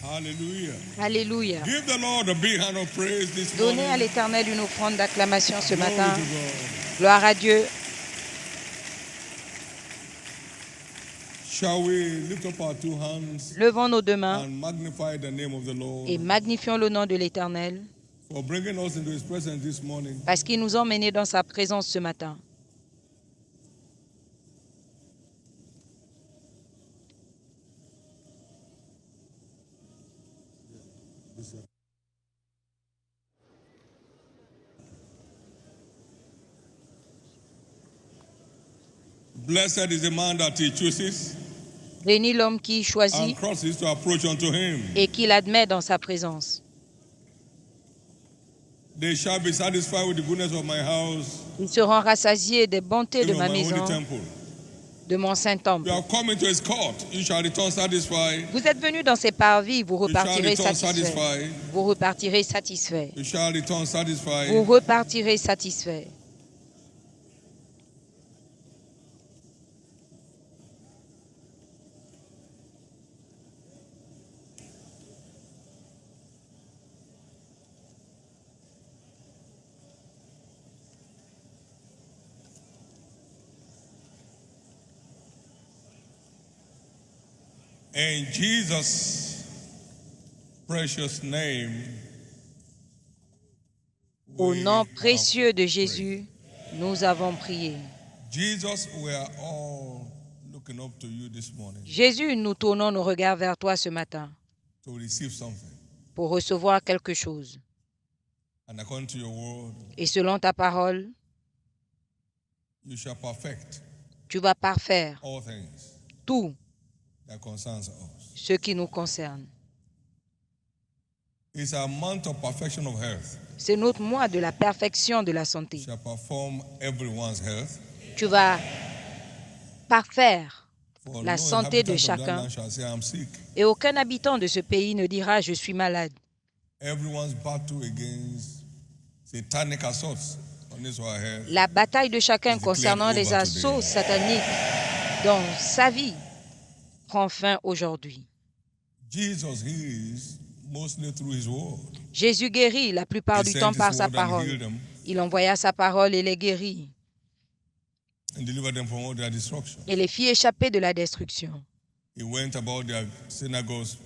Hallelujah. Alléluia. Give the Lord a big hand of praise this Donnez morning. à l'Éternel une offrande d'acclamation ce Glory matin. to God. Gloire à Dieu. Shall we lift up our two hands Levons nos deux mains and magnify the name of the Lord et magnifions le nom de l'Éternel for bringing us into His presence this morning? parce qu'il nous a emmenés dans sa présence ce matin. Blessed is the man that He chooses Bénis l'homme qui and choisit crosses to approach unto Him. et qui l'admet dans sa présence. They shall be satisfied with the goodness of my house, Ils seront rassasiés des bontés de even ma of my holy maison, temple. de mon saint temple. You have come into His court, you shall return satisfied. Vous êtes venus dans ses parvis, vous You shall repartirez return satisfaits. satisfied. Vous repartirez satisfaits. You shall return Vous satisfied. repartirez satisfaits. In Jesus' precious name, Au we nom have précieux de prayed. Jésus, nous avons prié. Jesus, we are all looking up to you this morning Jésus, nous tournons nos regards vers toi ce matin to receive something. pour recevoir quelque chose. And according to your word, Et selon ta parole, you shall perfect tu vas parfaire all things tout that concerns us. ce qui nous concerne. It's a month of perfection of health. C'est notre mois de la perfection de la You santé. shall perform everyone's health. Tu vas parfaire For la no santé de inhabitant of that chacun. land shall say, I'm sick. Et aucun habitant de ce pays ne dira « je suis malade ». Everyone's battle against satanic assaults on his or her health. La bataille de chacun Is concernant declared les over assauts today. sataniques dans sa vie prend fin aujourd'hui. Jesus heals mostly through his word. Jésus guérit la plupart He du sent temps his par sa word and parole. healed them Il envoya sa parole et les guérit and delivered them from all their destruction. et les fit échapper de la destruction. He went about their synagogues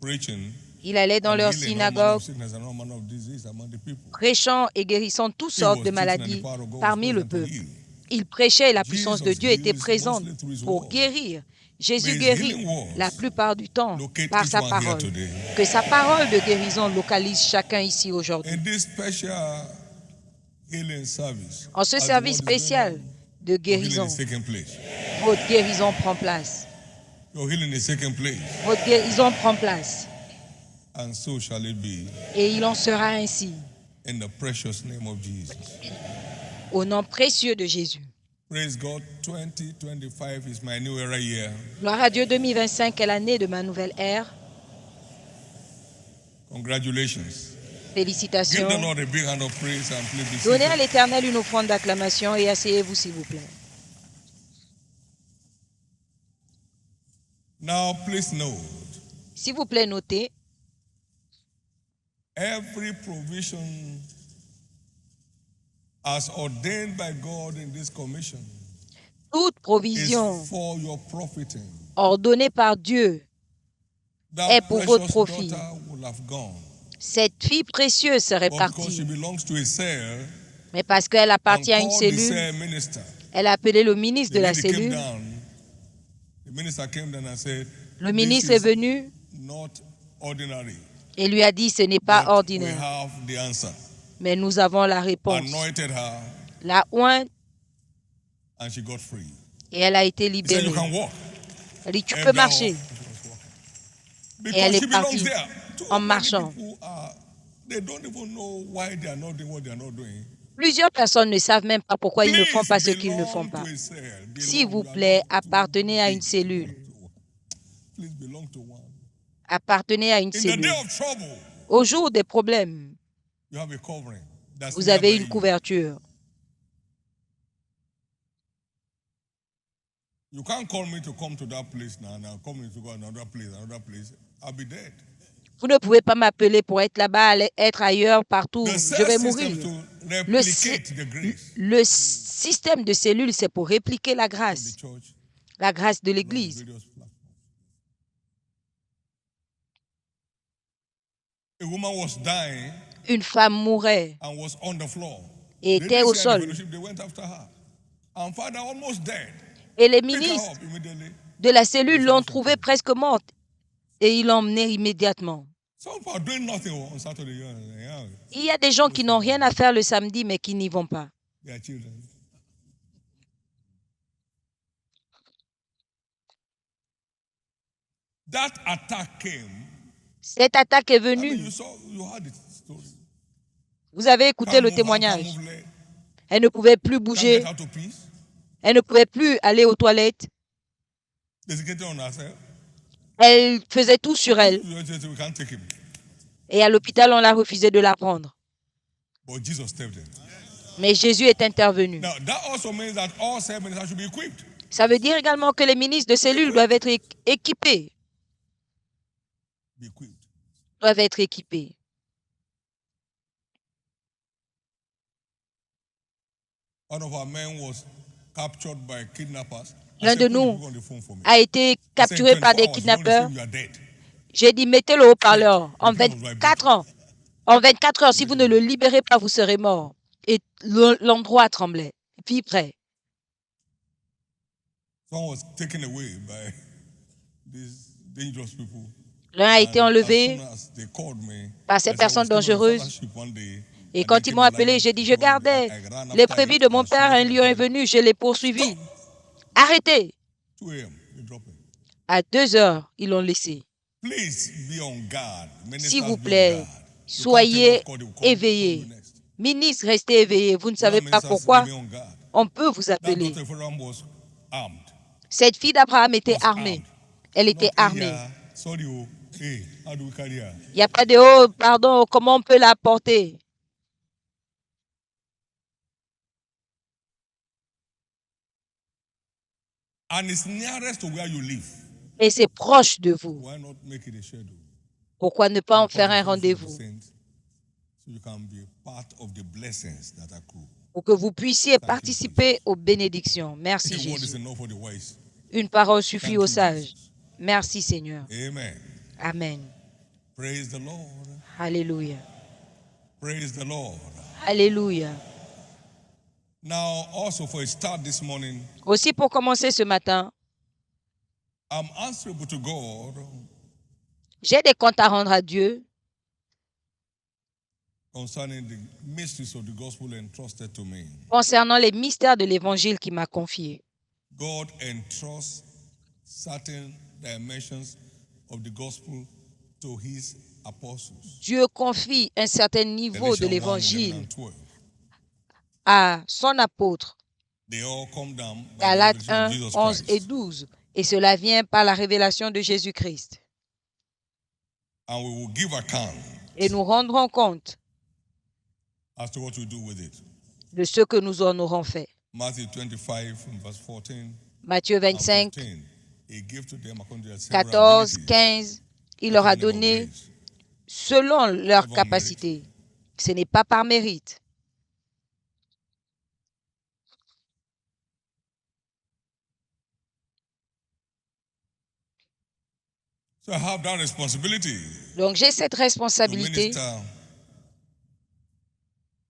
preaching Il allait dans and leurs healing all manner of synagogues, sickness and all manner of disease among the people. prêchant et guérissant toutes He sortes was de teaching and the maladies power of God was parmi le present to peuple. heal. Il prêchait et la puissance de Jesus Dieu était heals présente mostly through his pour word. guérir. Jésus May his guérit healing words la plupart du temps locate par each sa one here parole. today. Que sa parole de guérison localise chacun ici aujourd'hui. In this special healing service, En ce as the service word is going spécial on, de your healing guérison, is taking place. votre guérison prend place. Your healing is taking place. Votre guérison prend place. And so shall it be Et il en sera ainsi. in the precious name of Jesus. Au nom précieux de Jésus. Praise God. 2025 is my new era year. Gloire à Dieu, 2025 est l'année de ma nouvelle ère. Congratulations. Give the Félicitations. Lord a big hand of praise and please be Donnez à seated. l'Éternel une offrande d'acclamation et asseyez-vous s'il vous plaît. Now, please note, S'il vous plaît, notez, every provision as ordained by God in this commission toute provision is for your profiting. ordonnée par Dieu That est pour votre precious profit. daughter will have gone. Cette fille précieuse serait But because she partie. belongs to a cell Mais parce qu'elle and appartient à une called the cellule, cell minister, elle a appelé le ministre the de la lady came cellule. down. The minister came down and said, Le "This ministre est is venu not ordinary. et lui a dit, ce n'est pas But we ordinaire, have the answer." mais nous avons la réponse. Anointed her La ointe, and she got free. et elle a été He said, "You libérée. can walk." Elle dit, tu And peux now, marcher. because elle est she belongs partie there. Too en many marchant. people they don't even know why they are not doing what they are not doing. Plusieurs personnes ne savent même pas pourquoi ils ne font Please pas ce qu'ils ne font belong pas. to a cell. S'il Belong. vous You are plaît, not too appartenez à une big. cellule. Please belong to one. Appartenez à une In the cellule. day of trouble, Au jour des problèmes, you have a covering. That's vous avez never une you. couverture. You can't call me to come to that place now. Now call me to go another place, another place. I'll be dead. Vous ne pouvez pas m'appeler pour être là-bas, être ailleurs, partout. The Je cell vais system mourir. to Le, replicate the grace le système de cellules, c'est pour répliquer la of the grâce church de across l'Église. various platforms. A woman was dying Une femme mourait and was on the floor. et They était didn't au see her in the sol. fellowship, they went after her. And father almost dead. Et les Pick her ministres up immediately. de la cellule The l'ont fellowship trouvée came. presque morte et ils l'ont emmenée immédiatement. Some people are doing nothing on Saturday. Yeah, Il y a des gens qui n'ont rien à faire le samedi, mais qui n'y vont pas. they are children. That attack came. Cette attaque est I mean, venue. you heard the story. Vous avez écouté Can't le move hand, can't témoignage. move leg, Elle ne pouvait plus can't bouger. get out of peace. Elle ne pouvait plus aller aux toilettes. Desiccated on herself. Elle faisait tout sur elle. We can't take him. Et à l'hôpital, on l'a refusé de la prendre. But Jesus stepped in. Mais Jésus est intervenu. Now, that also means that all cell ministers should be equipped. Ça veut dire également que les ministres de cellules doivent être équipés. Be equipped. Doivent être équipés. One of our men was captured by kidnappers. L'un de nous on the phone for me. a été capturé par des kidnappeurs. You are dead. J'ai dit, mettez le haut-parleur. En 24 ans, en 24 heures, si vous ne le libérez pas, vous serez mort. Et l'endroit tremblait. Et puis près. Someone was taken away by these dangerous people. L'un a été And enlevé as soon as they called me, par I ces said, personnes "I was still on a dangereuses. fellowship one day." Et And quand they ils came m'ont in appelé, line j'ai dit, je to me. gardais I ran les after brebis him. de I mon was père. Un shooting lion est him. venu, je l'ai poursuivi. Arrêtez. 2 a.m., they drop him. À 2 heures, ils l'ont laissé. Please be on guard. Ministers, S'il vous be on plaît, guard. You can't tell soyez what God will call éveillés. you next. Ministre, restez éveillés. Vous ne savez Other pas ministers, pourquoi be on guard. on peut vous That appeler. daughter of Abraham was armed. Cette fille d'Abraham était Was armée. armed. Elle était Not, hey, armée. sorry, oh, hey, how do we carry her? Il n'y a pas de « oh, pardon, comment on peut la porter ?» And it's nearest to where you live. Et c'est proche de vous. Why not make it a schedule? Pourquoi ne pas en Become faire a un fellowship of the rendez-vous saints, so you can be part of the blessings that accrue. pour que vous puissiez participer aux bénédictions? Merci The word is Jésus. enough for the wise. Une parole suffit Thank aux you, sages. Jesus. Merci Seigneur. Amen. Amen. Praise the Lord. Alléluia. Praise the Lord. Alléluia. Now, also for a start this morning, Aussi pour commencer ce matin, I'm answerable to God j'ai des comptes à rendre à Dieu concerning the mysteries of the gospel entrusted to me. concernant les mystères de l'Évangile qu'il m'a confiés. God entrusts certain dimensions of the gospel to his apostles. Dieu confie un certain niveau de Galatians 1, 11 l'Évangile and 12. à son apôtre. They all come down by the Galates revelation 1, of Jesus 11 et Christ. 12. Et cela vient par la révélation de Jésus-Christ. And we will give account Et nous rendrons compte as to what we do with it. de ce que nous en aurons fait. Matthew 25, verse 14 Matthieu and 25, 15. He gave to them according to their several 14, abilities, 15. Il leur a according to their donné grace. selon leur Avant capacité. Ce n'est pas par mérite. So I have that responsibility Donc j'ai cette to responsabilité minister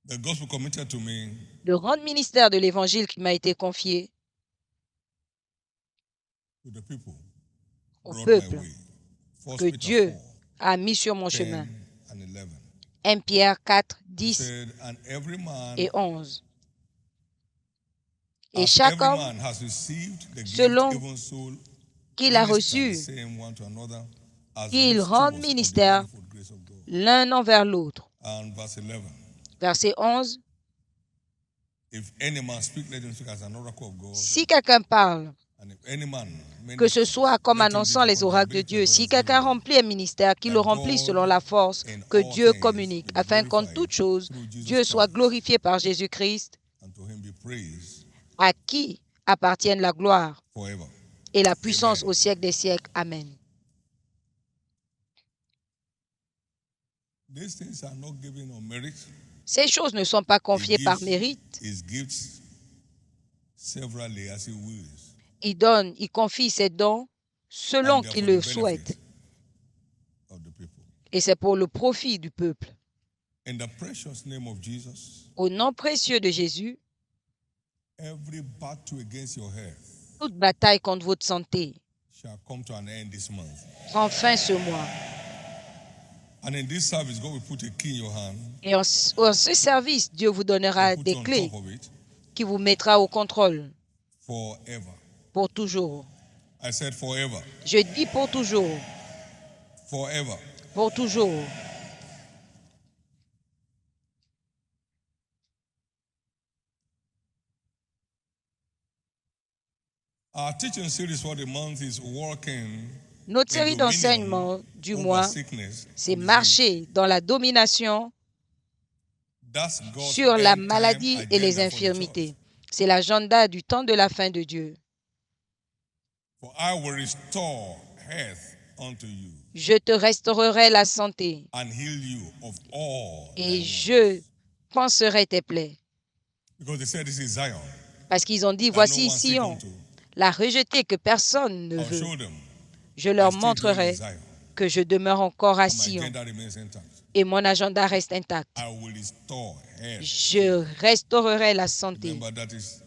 the gospel committed to me de rendre ministère de l'Évangile qui m'a été confié to the people au brought peuple my way. 1 que Peter Dieu 4, a mis sur mon 10 chemin. and 11. 1 Pierre 4, He 10 said, and every man, et 11. Et as chaque every homme man has received the gift, selon even so qu'il a minister the reçu, same one to another, as qu'il good rende stewards of the ministère manifold grace of God. l'un envers l'autre. And verse 11. Verset 11. If any man speak, let him speak as an oracle of God. Si quelqu'un parle, And if any man que ce soit comme let him annonçant lead les upon the oracles de ability Dieu, of God si has quelqu'un given him, remplit un ministère, qu'il le remplisse selon la force que Dieu communique, afin qu'en toute chose, Dieu soit glorifié par Jésus-Christ, and to him be praised à qui appartienne la gloire forever. et la puissance Amen. au siècle des siècles. Amen. These things are not given on merit. Ces choses ne sont pas confiées par mérite. His gifts severally as he wills. Il donne, il confie ses dons selon And qu'il therefore le the souhaite. benefit of the people. Et c'est pour le profit du peuple. In the precious name of Jesus, Au nom précieux de Jésus, every battle against your health toute bataille contre votre santé shall come to an end this month. prend fin ce mois. And in this service, God will put a key in your hand. Et en ce service, Dieu vous donnera And put des you on clés top of it qui vous mettra au contrôle forever. pour toujours. I said forever. Je dis pour toujours, Forever. pour toujours. Our teaching series for the month is walking Notre série in dominion d'enseignements du over mois, sickness c'est and disease. marcher dans la domination That's God's sur la end-time maladie et les agenda for the infirmités. church. C'est l'agenda du temps de la fin de Dieu. For I will restore health unto you Je te restaurerai la santé and heal you of all thy et wounds. je panserai tes plaies. Because they said this is Zion. Parce qu'ils ont dit, that voici no one seek Sion, unto. la rejetée que personne ne I'll veut. show them Je I leur still dwell in montrerai Zion. que je demeure encore à And my Sion agenda remains intact. et mon agenda reste intact. I will restore health. Je restaurerai la santé. Remember, that is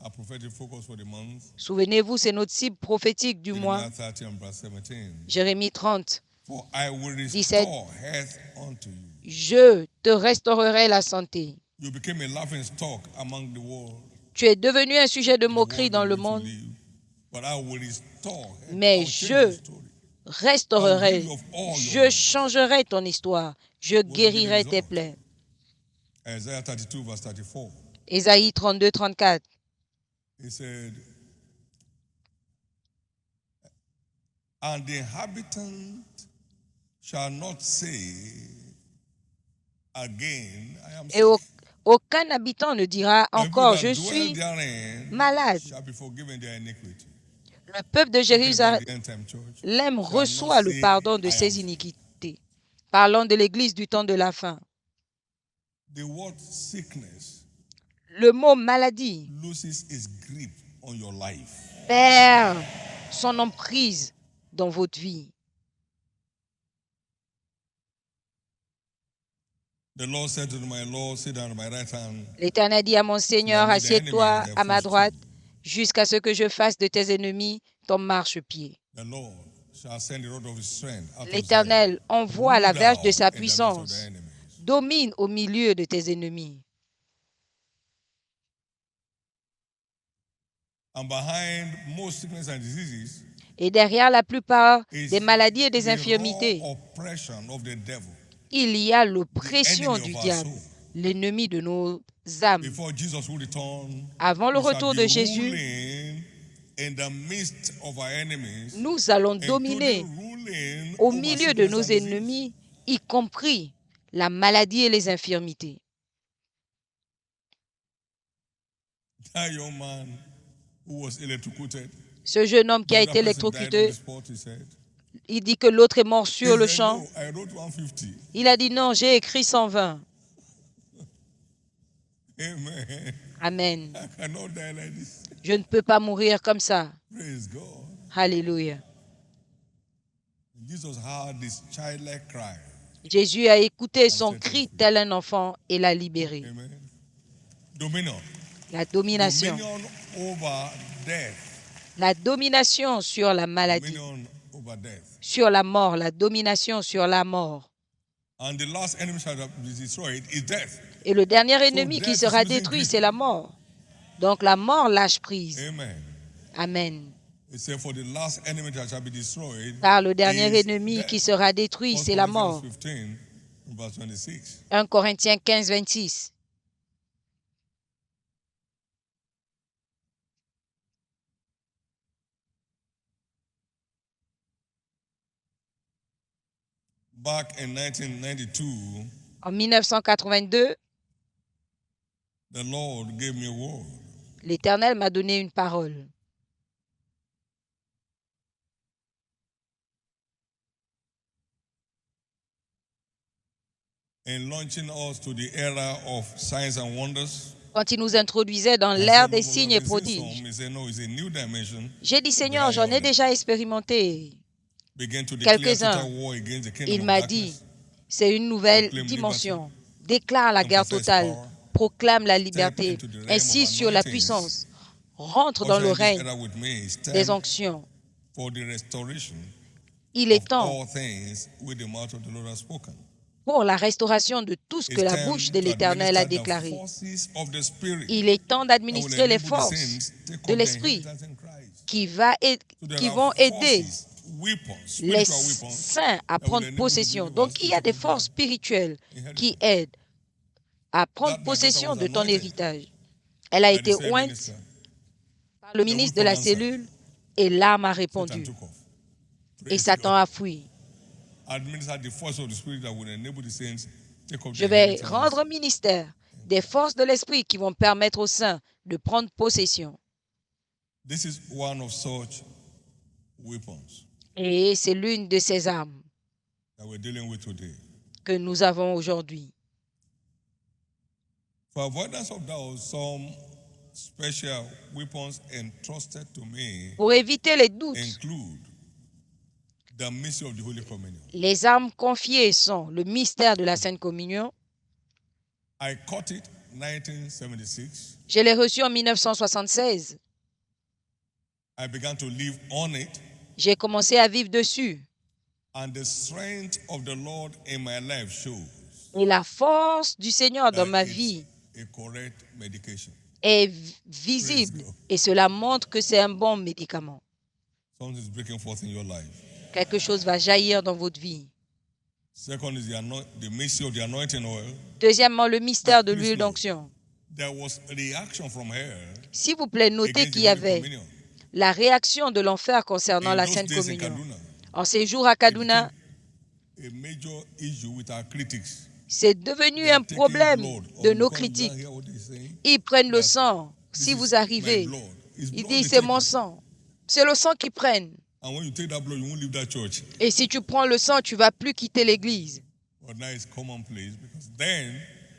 our prophetic focus for the month. Souvenez-vous, c'est notre cible prophétique du mois. Jeremiah 30 and verse 17. Jérémie 30. For I will 17. restore health unto you. Je te restaurerai la santé. You became a laughing stock among the world. Tu es devenu un sujet de the moquerie world dans in le which you monde, live. But I will restore health. mais I will change je the story. restaurerai. I'll heal you of all your Je wounds. changerai ton histoire. Je guérirai tes plaies. Isaiah 32 verse 34. Ésaïe 32, 34. He said, and the inhabitant shall not say again, I am Et sick. aucun habitant ne dira The people encore, that je dwell suis therein malade. shall be forgiven their iniquity. Le peuple de Talking about Jérusalem the end-time church. reçoit Shall not le say, pardon de I ses am- iniquités. Parlons de l'Église du temps de la fin. The word sickness Le mot maladie loses its grip on your life. perd son emprise dans votre vie. The Lord said to my Lord, sit down at my right hand. L'Éternel dit à mon Seigneur, Till I make the assieds-toi enemy their à ma footstool. droite jusqu'à ce que je fasse de tes ennemis ton marchepied. The Lord shall send the rod of his strength out of Zion. L'Éternel envoie la Rule verge de thou sa in the midst of puissance. thy enemies. Domine au milieu de tes ennemis. And behind most sickness and diseases Et derrière la plupart is des maladies et des the infirmités, raw oppression of the devil. il y a l'oppression enemy du of our diable, soul. l'ennemi de nos âmes. Before Jesus will return, Avant le we shall retour be de Jésus, ruling in the midst of our enemies, nous allons including dominer ruling au over milieu de sickness nos and disease. ennemis, y compris la maladie et les infirmités. That young man who was electrocuted, Ce jeune homme qui a the été other person died on électrocuté, the spot, he said. il dit que l'autre est mort sur He le said, champ. "No, I wrote 150. Il a dit non, j'ai écrit 120. Amen. Amen. I cannot die like this. Je ne peux pas mourir comme ça. Praise God. Alléluia. Jesus heard this childlike cry. Jésus a écouté son cri tel un enfant et l'a libéré. Amen. Dominion. La domination. Dominion over death. La domination sur la maladie, Dominion over death. sur la mort, la domination sur la mort. And the last enemy shall be destroyed is death. Et le dernier ennemi qui death sera is losing détruit, grip. c'est la mort. Donc la mort lâche prise. Amen. Amen. It said, for the last enemy that shall be destroyed Car le dernier is ennemi death. qui sera détruit, 1 c'est la Corinthians mort. 15, verse 26. 1 Corinthiens 15, 26. Back in 1992, En 1982, the Lord gave me a word. l'Éternel m'a donné une parole. in launching us to the era of signs and wonders. Quand il nous introduisait dans I l'ère said, des "No, signes but et I've seen prodiges, some." He said, "No, it's a new dimension. j'ai dit, The Seigneur, j'en ai iron déjà expérimenté began to declare quelques-uns. total war against the kingdom Il of m'a dit, darkness. c'est une nouvelle Proclaim dimension. Déclare la guerre emphasize totale, power, proclame la step liberté, into the realm insiste of sur la anointings. puissance, rentre dans Usher le in this règne era with me. It's des time onctions. for the restoration Il est of temps all things which the mouth of the Lord has spoken. pour la restauration de tout ce que It's la time bouche de to l'Éternel a administer the déclaré. forces of the Spirit Il est temps that will d'administrer les enable the forces saints to take de up their l'Esprit inheritance in Christ. qui So there vont are aider forces, weapons, les spiritual weapons saints à that will prendre enable the possession. believers Donc, il y a to des take up forces their spirituelles qui inheritance. aident à prendre That my daughter possession was de ton anointed héritage. Elle a by the été same ointe minister. par le The ministre de weapon la answered. cellule et l'âme a Satan répondu. took off. Et Praise Satan God. a fui. Administer the force of the Spirit that will enable the saints to take up Je their vais inheritance. rendre ministère des forces de l'Esprit qui vont permettre aux saints de prendre possession. This is one of such weapons Et c'est l'une de ces armes that we're dealing with today. que nous avons aujourd'hui. For avoidance of doubt, some special weapons entrusted to me Pour éviter les doutes, include the mystery of the Holy Communion. les armes confiées sont le mystère de la Sainte Communion. I caught it 1976. Je l'ai reçu en 1976. I began to live on it, J'ai commencé à vivre dessus. and the strength of the Lord in my life shows Et la force du Seigneur dans that ma it's vie a correct medication. est visible. Et cela montre que c'est un bon médicament. Something is breaking forth in your life. Quelque chose va jaillir dans votre vie. Second is the mystery of the anointing oil. Deuxièmement, le mystère de Please l'huile note, d'onction. there was a reaction from her S'il vous plaît, notez against qu'il the y Holy avait Communion. la réaction de l'enfer concernant In la those Sainte days in Communion. Kaduna, En ces jours à Kaduna, a major issue with our critics. c'est devenu They are un taking problème blood. de Oh, nos you can't critiques. hear what they're saying. Ils prennent le That sang. this Si is vous my arrivez, blood. It's ils blood disent they c'est mon take. sang. C'est le sang qu'ils prennent. And when you take that blood, you won't leave that church. Et si tu prends le sang, tu vas plus quitter l'église. But now it's commonplace because then,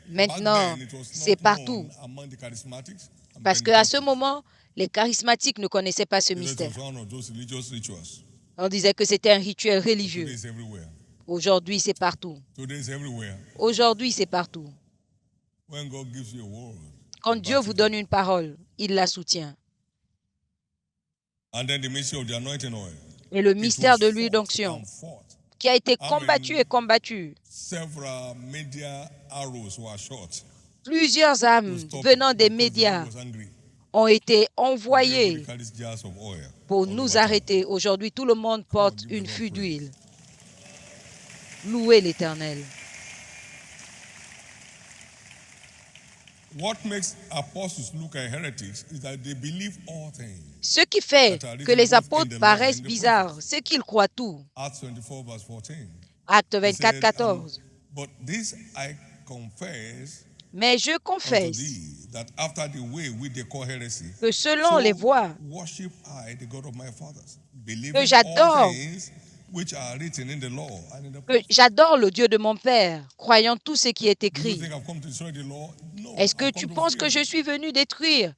Maintenant, back then, it was c'est not partout. known among the charismatics and Parce qu'à ce Pentecostals. moment, les charismatiques ne connaissaient pas ce It mystère. was one of those religious rituals. On disait que c'était un rituel Today religieux. it's everywhere. Aujourd'hui, c'est partout. Today it's everywhere. Aujourd'hui, c'est partout. When God gives you a word, Quand you Dieu back vous it donne up. une parole, il la soutient. And then the mystery of the anointing oil. Et le It mystère was de l'huile fought d'onction, and fought. qui a été Amen. combattu et combattu. Several media arrows were shot Plusieurs to âmes stop venant it des because the médias Lord was angry. ont été Everybody envoyés carries jars of oil pour all nous over town. arrêter. Aujourd'hui, tout le monde Come on, porte give the une Lord fût praise. d'huile. Louez l'Éternel. What makes apostles look like heretics is that they believe all things. Ce qui fait That are que written les both in apôtres the law paraissent and the bizarres, c'est qu'ils croient tout. Acts 24 verse 14. Acte He 24, said, 14. but this I confess Mais je unto confesse thee, that after the way which they call heresy, que selon les voies worship I the God of my fathers, believing que j'adore, all things which are written in the law and in the que prophets. j'adore le Dieu de mon Père, croyant tout ce qui est Do you écrit. think I've come to destroy the law? No, Est-ce que I've tu come to penses que fulfill je it. suis venu détruire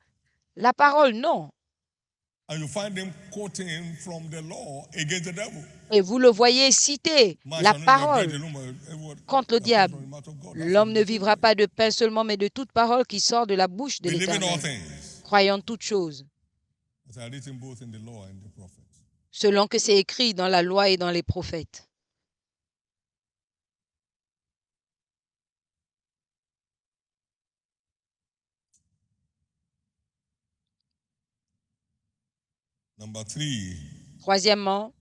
la parole? Non. And you find them quoting from the law against the devil. Et vous le voyez citer Man la shall not live by bread parole alone, but every word contre le that comes diable. from the mouth of God. That's L'homme from ne the vivra truth. pas de pain seulement, mais de toute parole qui sort de la bouche de Believing all l'Éternel, things croyant toutes choses, that are written both in the law and the prophets. selon que c'est écrit dans la loi et dans les prophètes. Number 3 Troisièmement,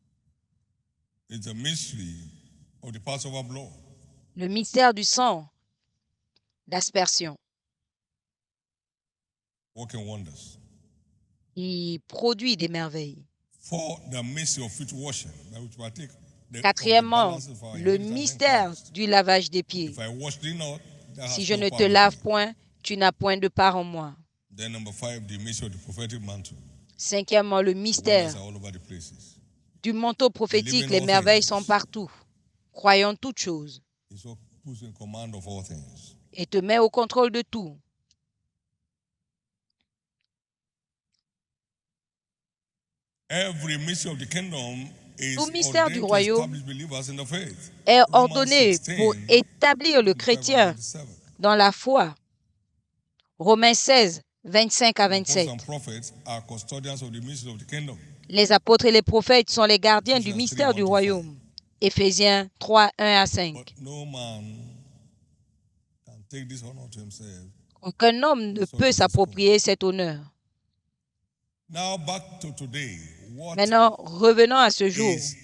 is the mystery of the Passover blood. le mystère du sang d'aspersion. Working wonders. Il produit des merveilles. For the mystery of feet washing, by which we take the Quatrièmement, balance of our le inheritance in mystère Christ. du lavage des pieds. If I wash thee not, thou Si hast je no ne part te with lave me. point, tu n'as point de part en moi. Then number 5, the mystery of the prophetic mantle. Cinquièmement, le The mystère wonders are all over the places. du manteau prophétique. Believing Les all merveilles things. sont partout. Croyant toutes choses. It's all puts in command of all things. et te met au contrôle de tout. Every mystery of the kingdom is Tout mystère du ordained to royaume establish believers in the faith. est Romans ordonné 16, pour établir le 25 chrétien and 27. dans la foi. Romains 16, 25 à The apostles 27. and prophets are custodians of the mystery of the kingdom. Les apôtres et les prophètes sont les gardiens du Ephesians mystère 3, du 1 to royaume. Éphésiens 3, 1 à 5. But no man can take this honor to himself. Aucun homme ne peut s'approprier cet honneur. Now back to today. What Maintenant, revenons à ce jour. is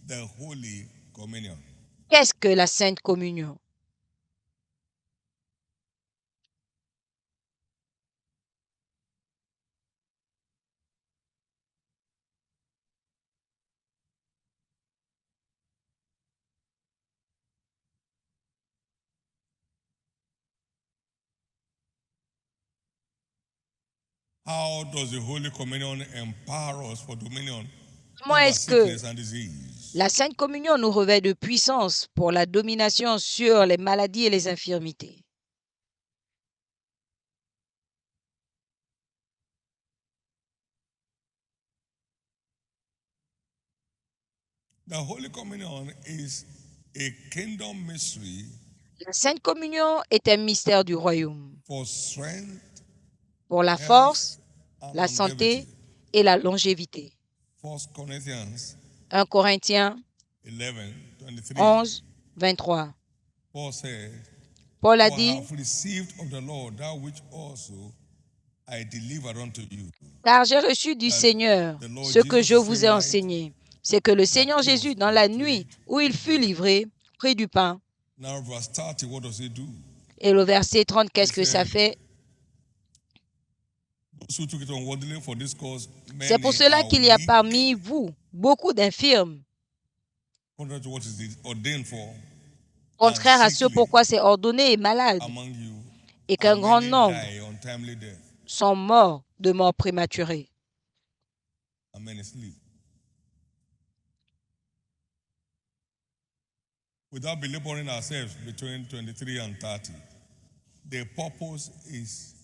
the Holy Communion? Qu'est-ce que la Sainte Communion? How does the Holy Communion empower us for dominion Comment over est-ce que sickness and disease? la Sainte Communion nous revêt de puissance pour la domination sur les maladies et les infirmités? The Holy Communion is a kingdom mystery La Sainte Communion est un mystère du royaume for strength, pour la health, force, and la santé longevity. et la longévité. 1 Corinthians 1 Corinthiens 11, 23. 11, 23. Paul said, Paul a For I dit, have received of the Lord that which also I delivered unto you. car j'ai reçu du Seigneur ce que je vous ai enseigné. C'est que le Seigneur Jésus, dans la nuit où il fut livré, prit du pain. Now, verse 30, what does it do? Et le verset 30, qu'est-ce que ça fait? Those who took it unworthily for this cause, C'est pour many cela are qu'il y a weak, parmi vous beaucoup d'infirmes, contrary to what is ordained for, contraire à ce sickly pourquoi c'est ordonné et malade, among you, et qu'un and grand many nombre die untimely death, sont morts de mort prématurée. and many sleep. Without belaboring ourselves between 23 and 30, the purpose is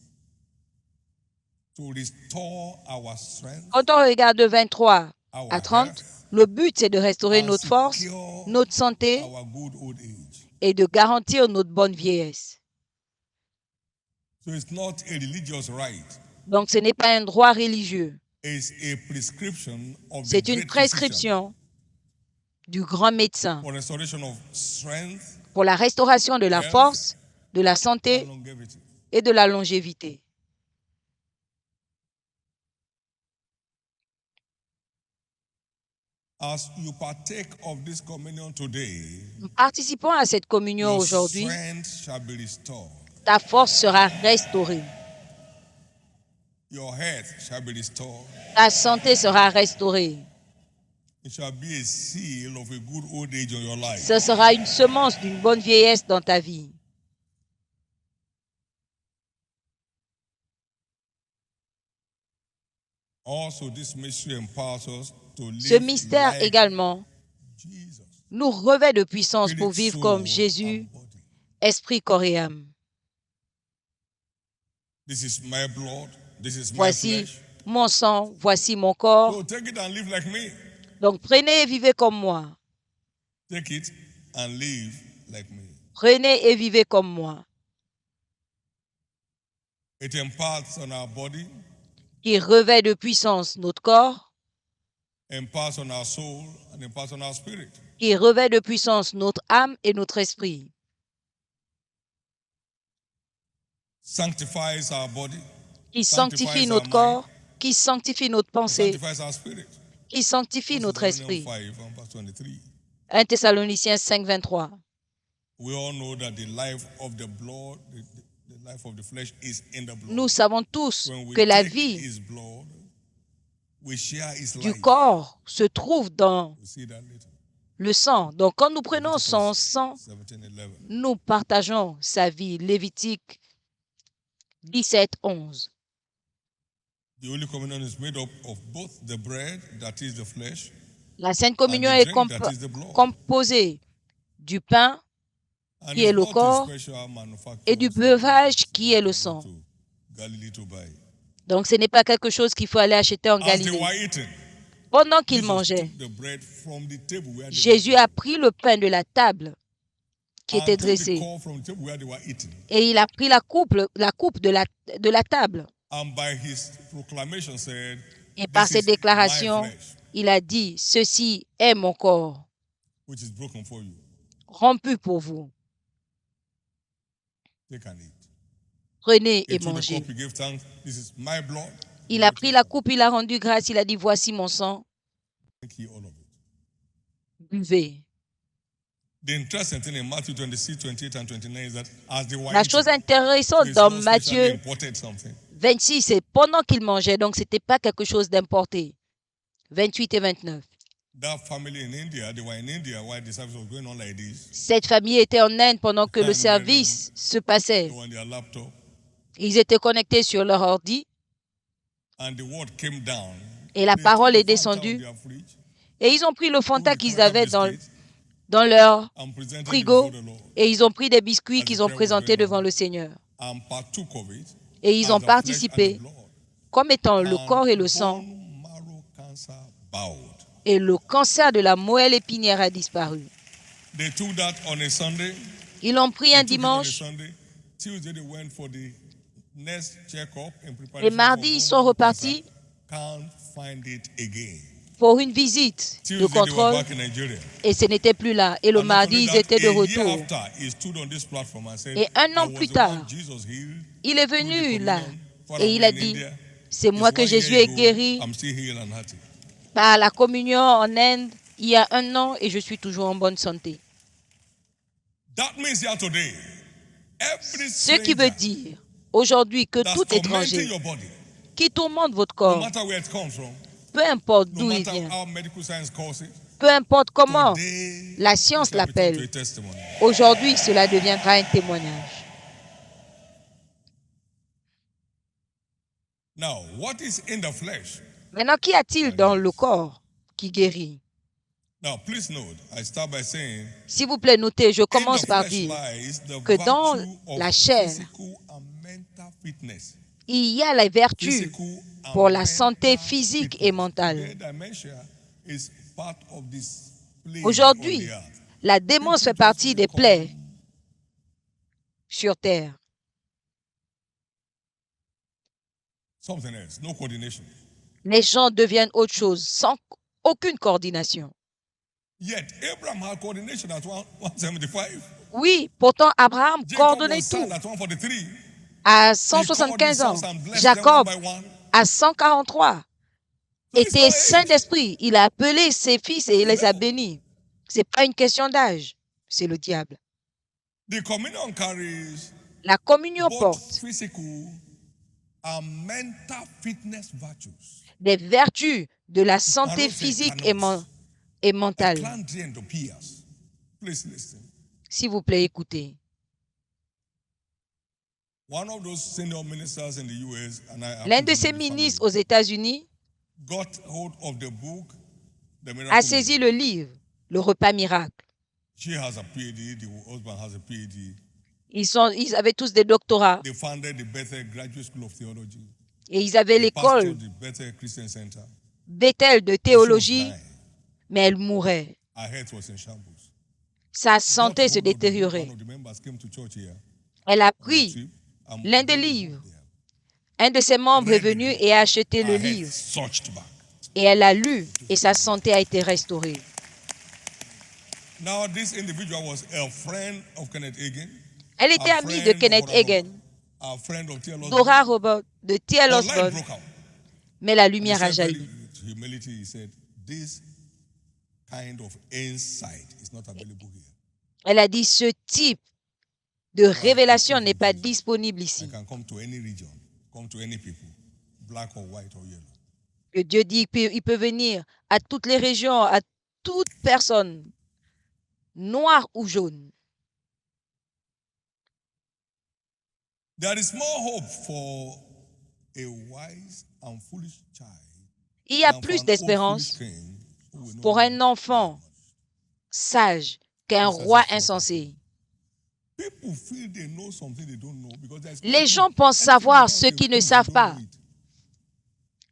to restore our strength, Quand on regarde de 23 our à 30, health, le but c'est de restaurer and notre force, secure notre santé our good old age. et de garantir notre bonne vieillesse. So it's not a religious right. Donc ce n'est pas un droit religieux, It's a prescription of the c'est une great physician prescription du grand médecin for restoration of strength pour la restauration de la Health force, de la and santé longevity. et de la longévité. As you partake of this communion today, Nous participons à cette communion your aujourd'hui, strength shall be restored. ta force sera restaurée, Your health shall be restored. ta santé sera restaurée. It shall be a seal of a good old age on your life. Ce sera une semence d'une bonne vieillesse dans ta vie. Also, this mystery empowers us to Ce live mystère like également Jesus. nous revêt de puissance pour Spirit, vivre soul, comme and Jésus, body. esprit, corps et âme. This is my blood. This is my Voici flesh. mon sang, voici mon corps. So take it and live like me. Donc prenez et vivez comme moi. Take it and live like me. Prenez et vivez comme moi. It imparts on our body, Qui revêt de puissance notre corps, imparts on our soul, and imparts on our spirit. qui revêt de puissance notre âme et notre esprit, Sanctifies our body, qui sanctifies sanctifie our notre corps, qui sanctifie notre pensée, sanctifies our spirit. qui sanctifie 1 notre Thessalonians esprit. 5 and verse 23. 1 Thessaloniciens 5, 23. We all know that the life of the blood, the life of the flesh is in the blood. Nous savons tous When we que la take vie his blood, we share his du life. corps se trouve dans We see that later. le sang. Donc quand nous prenons son sang, 17:11. nous partageons sa vie. Lévitique 17, 11. The Holy Communion is made up of both the bread, that is the flesh, La Sainte and Communion the est drink, that is the blood. composée du pain And qui est it's le not a corps, special et manufacture du of breuvage, qui est le go sang. to Galilee to buy. Donc, ce n'est pas quelque chose qu'il faut aller acheter en As they Galilée. were eating, Pendant qu'ils Jesus mangeaient, took the bread from the table where they were Jésus a pris le pain de la table qui était and took the dressée cup from the table where they were eating. et il a pris la coupe de la table. And by his proclamation said, Et par "This cette is my déclaration, flesh, il a dit, ceci est mon corps, which is broken for you. rompu pour vous. Take and eat." Prenez He et took the mangez. cup, he gave thanks. This is my blood. Il a pris la coupe, il a rendu grâce, il a dit, voici mon sang, Take ye all of it. buvez. The interesting thing in Matthew 26, 28, and 29 is that as they were La eating, chose intéressante it's dans not specially Matthieu imported something. 26, c'est pendant qu'ils mangeaient, donc ce n'était pas quelque chose d'importé. 28 et 29. That family in India, they were in India while the service was going on like this. Cette famille était en Inde pendant que le And service se passait. They were on their laptop, Ils étaient connectés sur leur ordi and the word came down. et la They parole took est the Fanta on descendue. their fridge, Et ils ont pris le Fanta took the qu'ils cracker avaient biscuit, dans leur and presented it frigo before the Lord, et ils ont pris des biscuits as the qu'ils ont prayer was présentés going devant on, le Seigneur. and partook of it Et ils as ont the flesh and the participé blood. comme étant le And corps et le sang. bone marrow cancer bowed. Et le cancer de la moelle épinière a disparu. They took that on a Sunday. Ils l'ont pris un They took it on a dimanche Sunday. Tuesday they went for the next check-up in et preparation mardi for ils bone sont marrow repartis cancer. Can't find it again. pour une visite de Tuesday they were contrôle back in Nigeria. et ce n'était plus là. Et le And not mardi only ils that, étaient de a year retour. after, he stood on this platform and said, Et un "I an was plus the tard, one Jesus healed il est through the venu là communion for et il a in dit, India. c'est moi It's que 1 year Jésus ait ago, guéri I'm still healed and healthy." par la communion en Inde il y a un an et je suis toujours en bonne santé. That means here today, every Ce qui veut stranger dire aujourd'hui que that's tout tormenting étranger your body, qui tourmente votre no corps, matter where it comes from, peu importe no d'où il matter vient, how medical science calls it, peu importe comment today la it science shall become to l'appelle, a testimony. aujourd'hui cela deviendra un témoignage. Now, what is in the flesh? Maintenant, qu'y a-t-il dans le corps qui guérit? Now, please note, I start by saying, S'il vous plaît, notez, je in commence the par flesh dire lies the que dans virtue of la chair, physical and mental fitness. il y a les vertus Physical and pour la santé mental physique fitness. et mentale. Today, dementia is part of this plague Aujourd'hui, on the earth. la démence fait partie des plaies sur terre. Something else, no coordination. Les gens deviennent autre chose sans aucune coordination. Yet Abraham had coordination at 175. Oui, pourtant Abraham Jacob coordonnait was sound tout. at 143. À He called his 175 ans, sons and blessed them one Jacob, by one. à 143, So it's était not saint age. d'esprit. Il a appelé ses fils et il les a bénis. Ce n'est pas une question d'âge, c'est le diable. The communion carries La communion both porte physical and mental fitness virtues. des vertus de la santé Arose physique cannot. et mentale. Eclandria and Pias. Please listen. S'il vous plaît, écoutez. One of those senior ministers in the US, and I L'un happen de to ces know the family, ministres aux États-Unis got hold of the book, The Miracle a saisi Meal. le livre, Le repas miracle. She has a PhD, the husband has a PhD. Ils avaient tous des doctorats They founded the Bethel Graduate School of Theology. et ils avaient They pastored l'école the Bethel Christian Center. Bethel de But she was théologie, dying. mais elle mourait. Her health was in shambles. Sa Got santé se hold of the book. détériorait. One of the members came to church here Elle a on a pris trip and l'un des brought the book livres. there. Un de ses membres est Read the venu book. et a acheté le Her health livre. surged back. Et elle a lu et sa santé a été restaurée. Now, this individual was a friend of Kenneth Hagin, Elle était a amie de friend Kenneth of Dora Hagin, Robert, a friend of T.L. Osborne. Dora Robert, de T.L. The light Osborne, broke out. mais la And he lumière a said, very jailli. with humility, he said, this kind of insight is not available here. Elle a dit, ce type de révélation n'est pas disponible I ici. can come to any region, come to any people, black or white or yellow. Que Dieu dit qu'il peut venir à toutes les régions, à toute personne, noire ou jaune. There is more hope for a wise and foolish child Il y a than for plus an old d'espérance foolish king who will pour not un enfant sage qu'un roi insensé. People feel they know something they don't know because there's Les gens pensent savoir ce qu'ils ne savent pas.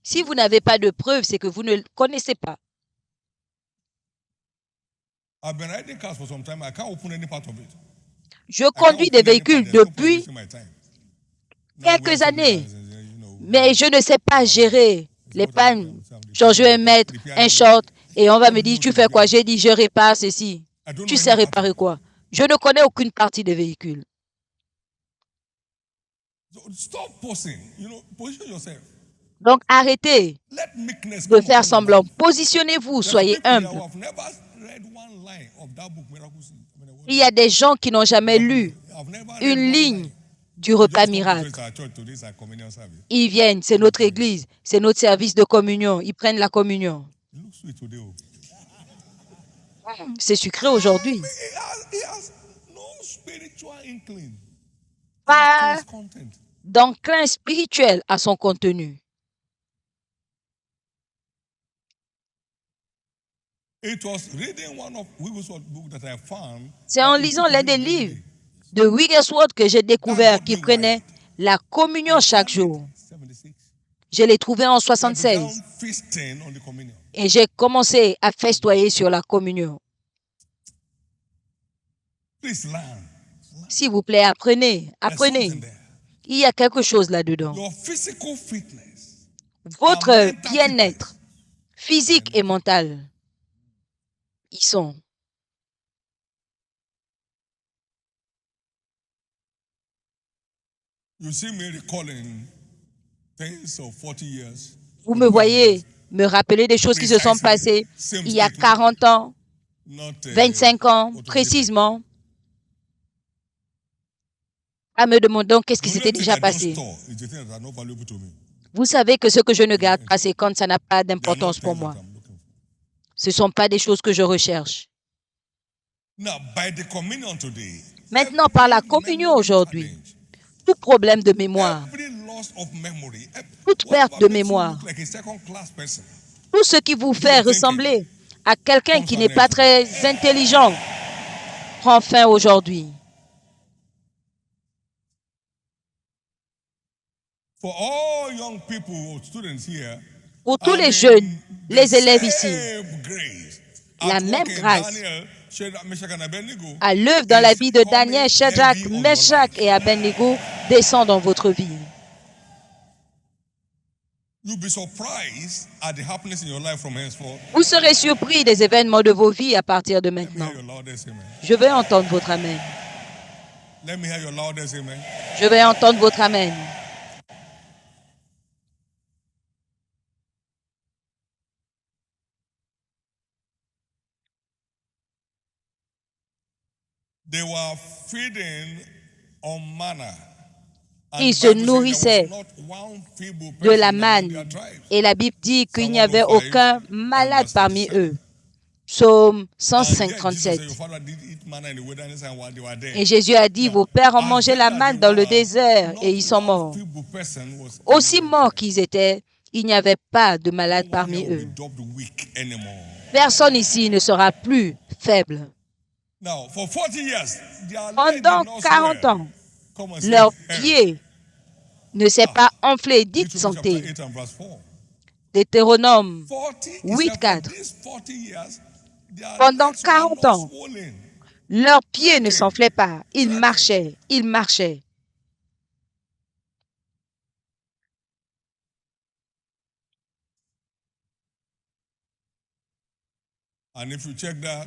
Si vous n'avez pas de preuves, c'est que vous ne le connaissez pas. I've been riding cars for some time. I can't open any part of it. Je conduis des véhicules depuis quelques années, mais je ne sais pas gérer les pannes. Genre, je vais mettre un short et on va me dire, tu fais quoi? J'ai dit, je répare ceci. Tu sais réparer quoi? Je ne connais aucune partie des véhicules. Stop posing. Position yourself. Donc, arrêtez Let meekness de come faire upon semblant. you. Positionnez-vous, There's soyez people here humble. who have never read one line of that book, Miracle Seed. Il y a des gens qui n'ont jamais lu I've never read une one ligne line. du They repas just come to miracle. our church today, it's our communion service. Ils viennent, c'est notre église, c'est notre service de communion. Ils prennent la communion. It looks sweet today. Oh. C'est sucré aujourd'hui. He has no spiritual inkling. Pas His content. d'enclin spirituel à son contenu. It was reading one of Wigglesworth's books that I found. C'est en lisant l'un des livres de Wigglesworth que j'ai découvert qui prenait la communion chaque jour. 76. Je l'ai trouvé en I began 76 feasting on the communion. et j'ai commencé à festoyer sur la communion. Please learn. S'il vous plaît, apprenez, There's apprenez. something there. Il y a quelque chose là-dedans. Your physical fitness, Votre mental bien-être physique et mental, ils sont. you see me recalling things of 40 years. Vous me voyez me rappeler des choses qui se sont passées il y a 40 ans, Not 25 ans, what was it like? précisément. À me demander qu'est-ce qui The s'était only thing déjà I don't passé. store is the things that are not valuable to me. Vous savez que ce que je ne garde pas, c'est quand ça n'a pas They are not d'importance pour things that moi. I'm looking for. Ce ne sont pas des choses que je recherche. Now, by the communion today, Maintenant, par la communion aujourd'hui, tout problème de mémoire, every loss of memory, toute whatever perte de makes you mémoire, look like a second-class person, tout ce qui vous fait ressembler à quelqu'un qui n'est pas très intelligent prend fin aujourd'hui. for all young people or students here, Pour tous les having jeunes, the les élèves ici, same grace la at même work in grâce Daniel, Shadrach, Meshach, and Abednego à l'œuvre dans la vie de is Daniel, coming Shadrach, heavy on your Meshach life. et Abednego descend dans votre vie. You'll be surprised at the happiness in your life from henceforth. Vous serez surpris des événements de vos vies à partir de Let me maintenant. hear your loudest amen. Je vais entendre votre amen. Let me hear your loudest amen. Je vais entendre votre amen. They were feeding on manna. And Ils the se Bible says there nourrissaient was not one feeble de la person among manne. their tribes. Et la Bible dit qu'il Psalm n'y avait 105 aucun and malade verse parmi 37. eux. Psaume And yet Jesus 157. said, your father did eat manna in the wilderness and while they were there. Et Jésus a dit, vos pères ont As mangé big la as manne they dans le were, désert et ils not sont one morts. feeble person was Aussi among morts them. qu'ils étaient, il n'y avait pas de malade No one parmi here will eux. be dubbed weak anymore. Personne ici ne sera plus faible. Now, for 40 years, their leg did Pendant not 40 swell. ans, Come and say, leur "Hey." pied ne s'est pas enflé. Dites Deuteronomy chapter santé. 8 and verse 4. Deutéronome 40, he 8, said, for 4. these 40 years, their Pendant legs were 40 not ans, swollen. leurs pieds ne s'enflaient pas. Ils marchaient. Ils marchaient. And if you check that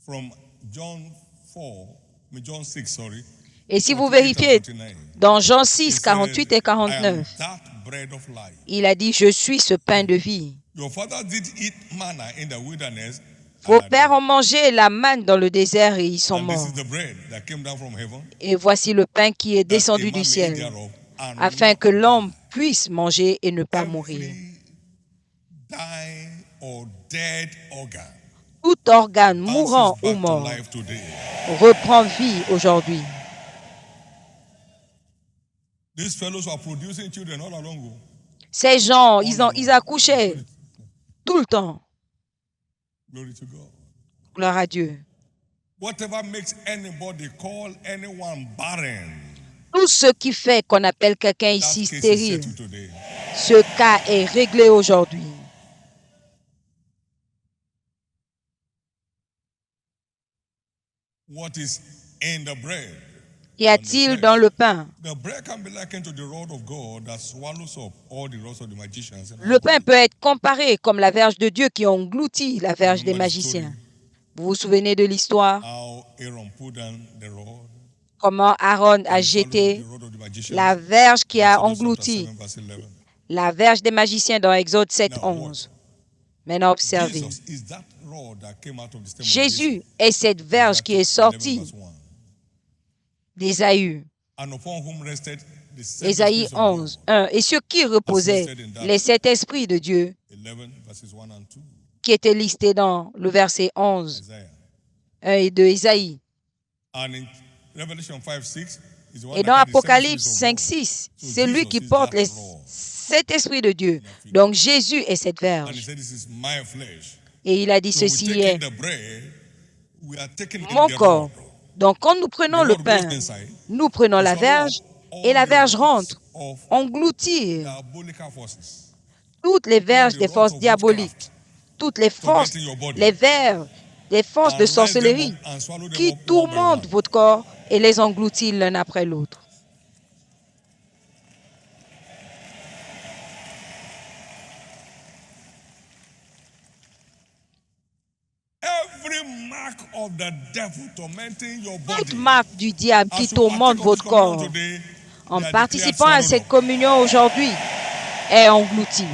from John 4, I mean John 6, sorry. Et si vous 48 and vérifiez 49, dans Jean he 6, said, 48 et I am 49, that bread of life. il a dit, je suis ce pain de vie. Your father did eat manna in the wilderness. Vos and are pères dead. ont mangé la manne dans le désert et ils sont And this morts. is the bread that came down from heaven. Et voici le pain qui est that a descendu man du may eat ciel, thereof and afin not que l'homme die. puisse manger et ne pas mourir. Every dying or dead organ Tout organe bounces mourant ou back to mort life today. reprend vie aujourd'hui. These fellows are producing children all along. Ces gens, ils accouchaient tout le temps. Glory to God. Gloire à Dieu. Whatever makes anybody call anyone barren, Tout ce qui fait qu'on appelle quelqu'un that ici case is stérile, settled today. ce cas est réglé aujourd'hui. What is in the bread? Qu'y a-t-il dans le pain? The bread can be likened to the rod of God that swallows up all the rest of the magicians. Le pain peut être comparé comme la verge de Dieu qui engloutit la verge des magiciens. Vous vous souvenez de l'histoire? How Aaron put down the rod, Comment Aaron a jeté la verge qui a englouti la verge des magiciens dans Exode 7, 11. Maintenant, observez. Jésus est cette verge qui est sortie d'Ésaïe. Ésaïe 11, 1. Et sur qui reposaient les sept esprits de Dieu qui étaient listés dans le verset 11, 1 et 2 Ésaïe. Et dans Apocalypse 5, 6, c'est lui qui porte les sept esprits de Dieu. Donc Jésus est cette verge. Et il a dit ceci est mon corps. Donc quand nous prenons le pain, nous prenons la verge et la verge rentre, engloutir toutes les verges des forces diaboliques, toutes les forces, les forces de sorcellerie qui tourmentent votre corps et les engloutir l'un après l'autre. Toute marque du diable qui tourmente votre corps en participant à cette communion aujourd'hui est engloutie.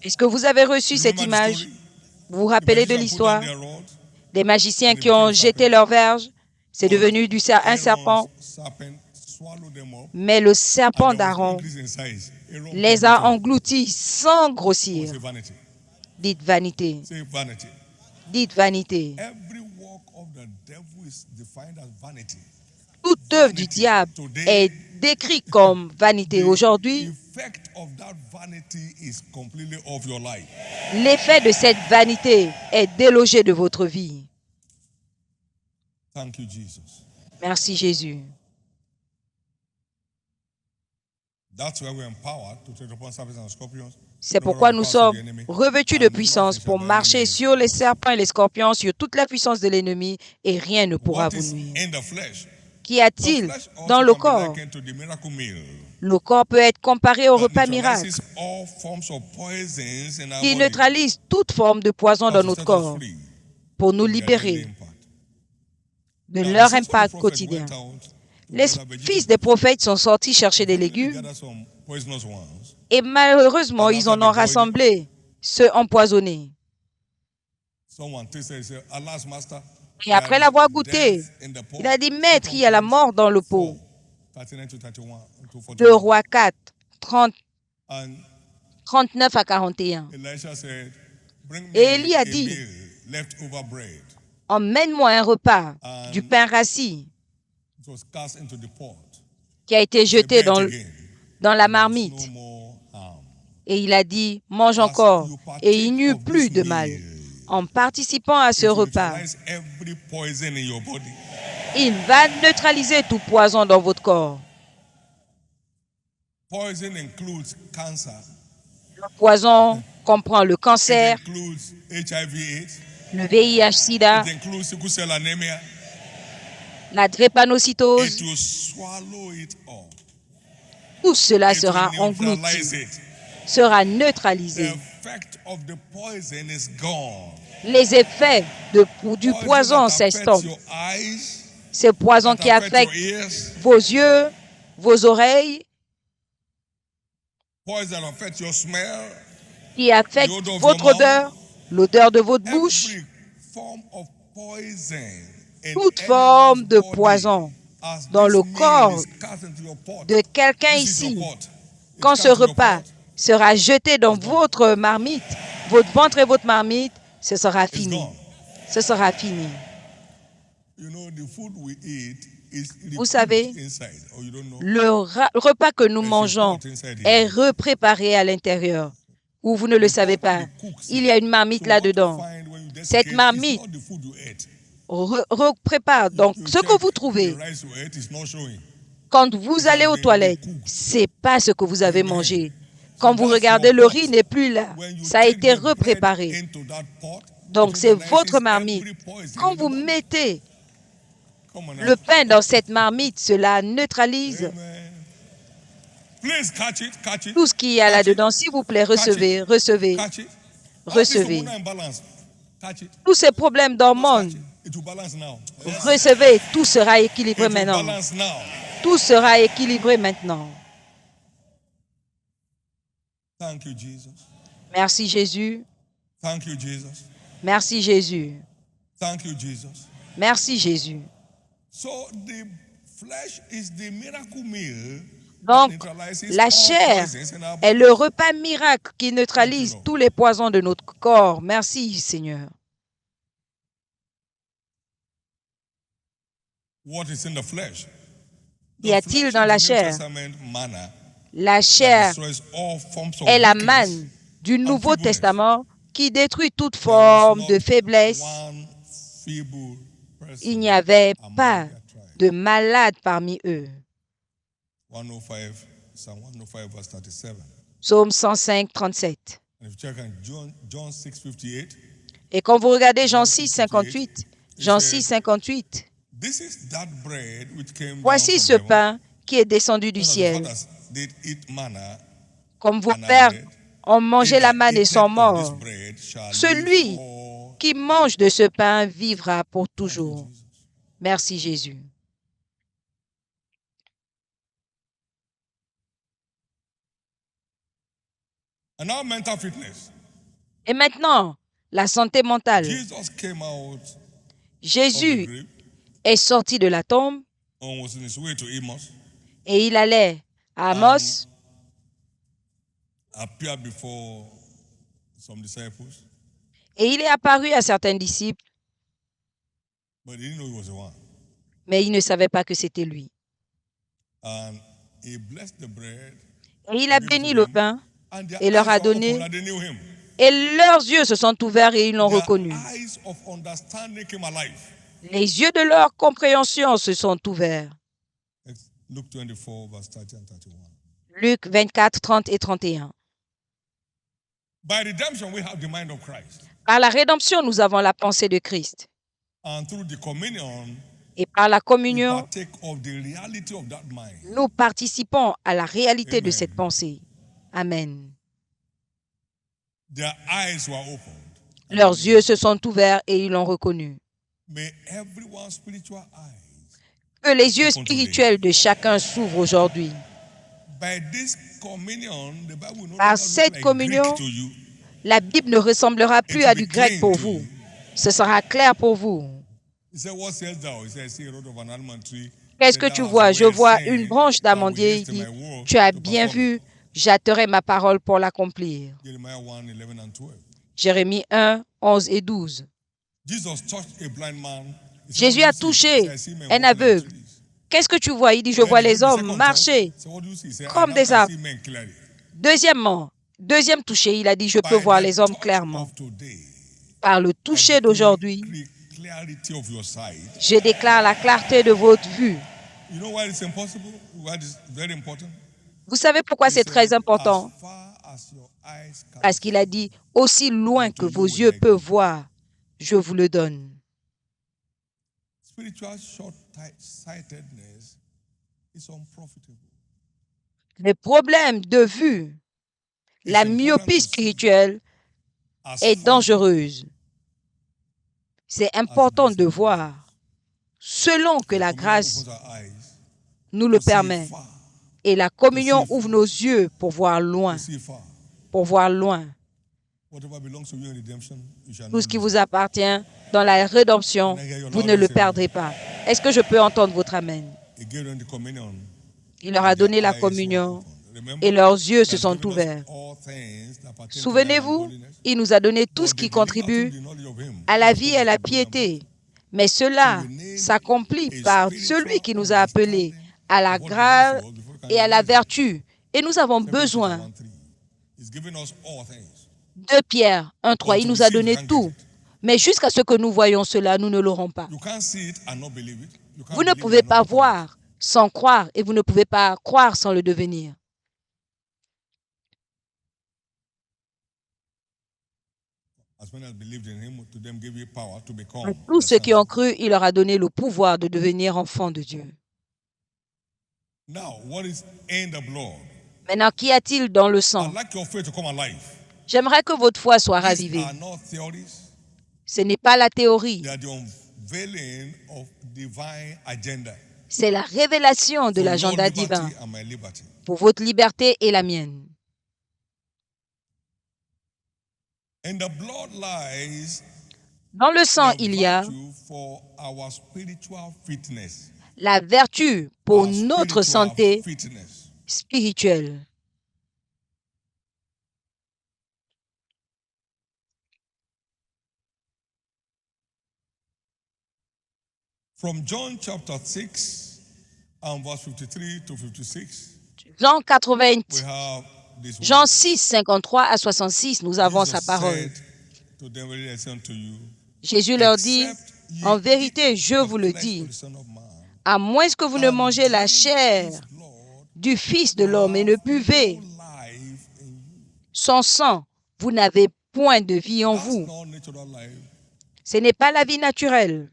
Est-ce que vous avez reçu cette image? Vous vous rappelez de l'histoire? Des magiciens qui ont jeté leur verge, c'est devenu un serpent. Mais le serpent d'Aaron les a engloutis sans grossir. Dites vanité. Dites vanité. Toute œuvre du diable est décrite comme vanité. Aujourd'hui, l'effet de cette vanité est délogé de votre vie. Merci Jésus. C'est pourquoi nous sommes revêtus de puissance pour marcher sur les serpents et les scorpions, sur toute la puissance de l'ennemi, et rien ne pourra vous nuire. Qu'y a-t-il dans le corps? Le corps peut être comparé au repas miracle qui neutralise toute forme de poison dans notre corps pour nous libérer de leur impact quotidien. Les fils des prophètes sont sortis chercher des légumes et malheureusement, ils en ont rassemblé ceux empoisonnés. Et après l'avoir goûté, il a dit, Maître, il y a la mort dans le pot. 2 Rois 4, 39 à 41. Et Élie a dit, emmène-moi un repas du pain rassis qui a été jeté dans la marmite. Et il a dit, mange encore. Et il n'y eut plus de mal. En participant à ce repas, il va neutraliser tout poison dans votre corps. Le poison comprend le cancer, le VIH-Sida, la drépanocytose. Tout cela sera englouti, sera neutralisé. Les effets du poison s'estompent. Ce poison qui affecte vos yeux, vos oreilles, qui affecte votre odeur, l'odeur de votre bouche. Toute forme de poison dans le corps de quelqu'un ici, quand ce repas sera jeté dans votre marmite, votre ventre et votre marmite, ce sera fini. Ce sera fini. Vous savez, le repas que nous mangeons est repréparé à l'intérieur. ou vous ne le savez pas. Il y a une marmite là-dedans. Cette marmite prépare. Donc, ce que vous trouvez quand vous allez aux toilettes, ce n'est pas ce que vous avez mangé. Quand vous regardez, le riz n'est plus là. Ça a été repréparé. Donc, c'est votre marmite. Quand vous mettez le pain dans cette marmite, cela neutralise tout ce qu'il y a là-dedans. S'il vous plaît, recevez, recevez, recevez. Tous ces problèmes d'hormones, recevez, tout sera équilibré maintenant. Tout sera équilibré maintenant. Merci Jésus. Merci Jésus. Merci Jésus. Donc, la chair est le repas miracle qui neutralise tous les poisons de notre corps. Merci Seigneur. Qu'y a-t-il dans la chair? La chair est la manne du Nouveau Testament qui détruit toute forme de faiblesse. Il n'y avait pas de malade parmi eux. Psaume 105, 37. Et quand vous regardez Jean 6, 58, Jean 6, 58, voici ce pain qui est descendu du ciel. Comme vos pères ont mangé la manne et sont morts, celui qui mange de ce pain vivra pour toujours. Merci Jésus. Et maintenant, la santé mentale. Jésus est sorti de la tombe et il allait à Amos et il est apparu à certains disciples, mais ils ne savaient pas que c'était lui. Et il a béni le pain et leur a donné, et leurs yeux se sont ouverts et ils l'ont reconnu. Les yeux de leur compréhension se sont ouverts. Luc 24, 30 et 31. Par la rédemption, nous avons la pensée de Christ. Et par la communion, nous participons à la réalité de cette pensée. Amen. Leurs yeux se sont ouverts et ils l'ont reconnu. Que les yeux spirituels de chacun s'ouvrent aujourd'hui. Par cette communion, la Bible ne ressemblera plus à du grec pour vous. Ce sera clair pour vous. Qu'est-ce que tu vois? Je vois une branche d'amandier. Il dit, tu as bien vu, j'hâterai ma parole pour l'accomplir. Jérémie 1, 11 et 12. Jésus a touché un aveugle. Qu'est-ce que tu vois? Il dit, je vois les hommes marcher comme des arbres. Deuxièmement, deuxième toucher, il a dit, je peux voir les hommes clairement. Par le toucher d'aujourd'hui, je déclare la clarté de votre vue. Vous savez pourquoi c'est très important? Parce qu'il a dit, aussi loin que vos yeux peuvent voir, je vous le donne. Le problème de vue, la myopie spirituelle est dangereuse. C'est important de voir selon que la grâce nous le permet. Et la communion ouvre nos yeux pour voir loin. Pour voir loin. Tout ce qui vous appartient dans la rédemption, vous ne le perdrez pas. Est-ce que je peux entendre votre amen? Il leur a donné la communion et leurs yeux se sont ouverts. Souvenez-vous, il nous a donné tout ce qui contribue à la vie et à la piété. Mais cela s'accomplit par celui qui nous a appelés à la grâce et à la vertu. Et nous avons besoin He's given us all things. 2 Pierre 1, 3, il nous a donné tout. Mais jusqu'à ce que nous voyons cela, nous ne l'aurons pas. You can't see it and not believe it. You can't Vous ne believe it pouvez and not pas become it. voir sans croire et vous ne pouvez pas croire sans le devenir. As many as believed in him, to them gave you power to À become tous the ceux qui sons ont of God. cru, il leur a donné le pouvoir de devenir enfants de Dieu. Now, what is in the blood? Maintenant, qu'y a-t-il dans le sang? I'd like your faith to come alive. J'aimerais que votre foi soit These ravivée. are not theories. Ce n'est pas la théorie, They are the unveiling of divine agenda c'est la révélation de for your l'agenda liberty divin and my liberty. pour votre liberté et la mienne. In the blood lies Dans le sang, the il y a virtue for our spiritual fitness. la vertu pour Our notre spiritual santé fitness. spirituelle. From John chapter 6 and verse 53 to 56, Jean we 80, have this Jean word. 6, 53 à 66, nous avons sa Jesus parole. said to them, "Verily I say unto you, Jésus leur dit, except ye en vérité, eat je the vous le flesh dis, of the Son of Man, à moins que vous ne and mangez la drink chair his blood, du Fils de you l'homme et ne have buvez no life in you." son sang, vous n'avez point de vie en That's vous. not natural life. Ce n'est pas la vie naturelle.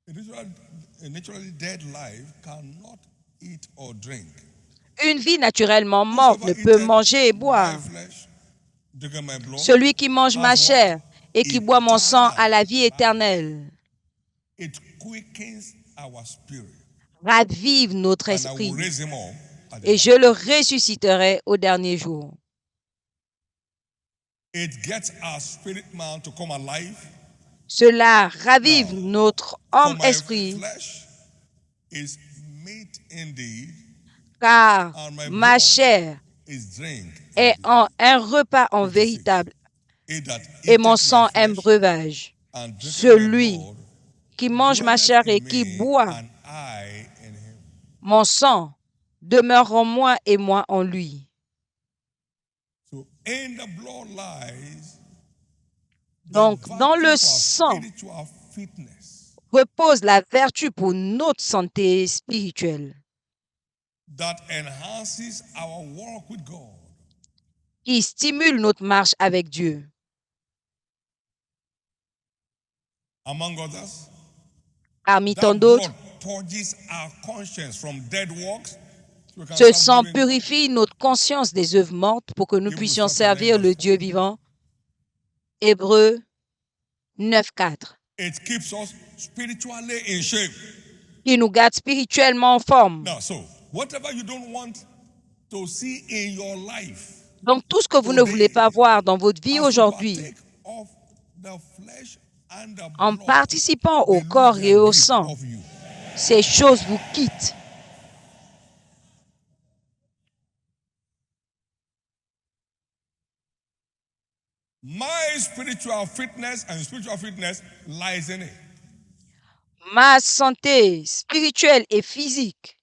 A naturally dead life cannot eat or drink. Une vie naturellement morte ne Whosoever peut eateth manger et my boire. flesh, drinketh my blood, Celui qui mange ma has chair what? et qui boit mon sang a la vie Eternal life. éternelle. It quickens our spirit. Ravive notre And I esprit will raise him up at the et last. je le ressusciterai au dernier jour. It gets our spirit man to come alive. Cela ravive Now, notre For homme my esprit flesh is meat indeed, car and my ma blood chair is drink est indeed. un repas en 56. véritable He that et mon eateth my sang un flesh breuvage. and drinketh my Celui blood qui mange ma dwelleth chair in et qui me, boit and I in him. mon sang demeure en moi et moi en lui. So in the blood lies the Donc, dans virtue le for our sang spiritual fitness repose la vertu pour notre santé spirituelle that enhances our walk with God. qui stimule notre marche avec Dieu. Among others, Parmi tant that d'autres, blood purges our conscience from dead works. So we can ce start sang living purifie notre conscience des œuvres mortes pour que nous Hebrews puissions chapter servir 9, le verse Dieu 4. vivant. Hébreux 9, 4, It keeps us spiritually in shape. qui nous garde spirituellement en forme. Now, so whatever you don't want to see in your life, Donc, tout ce que vous ne voulez pas voir dans votre vie as you aujourd'hui, partake of the flesh and the en blood, participant au they lose corps their et au grip sang, of you. ces choses vous quittent. My spiritual fitness and spiritual fitness lies in it. Ma santé spirituelle et physique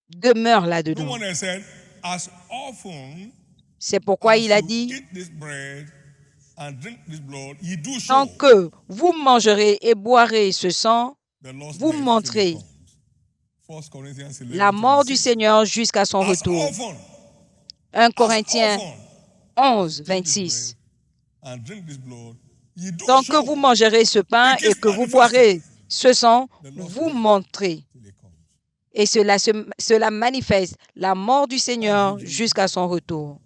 demeure No là-dedans. one has said, as often C'est pourquoi as il a you dit, eat this bread and drink this blood, you do tant show que vous mangerez et boirez ce sang, the lost vous death till he montrez comes. 1 Corinthians 11, la mort du 26. Seigneur jusqu'à son As retour. often 1 Corinthiens as often 11, you take this 26. bread and drink this blood, you do Tant que show vous mangerez ce pain It et is que vous manifested. boirez ce sang, The lost vous death montrez. till he comes. Et cela manifeste la mort du Seigneur jusqu'à son retour.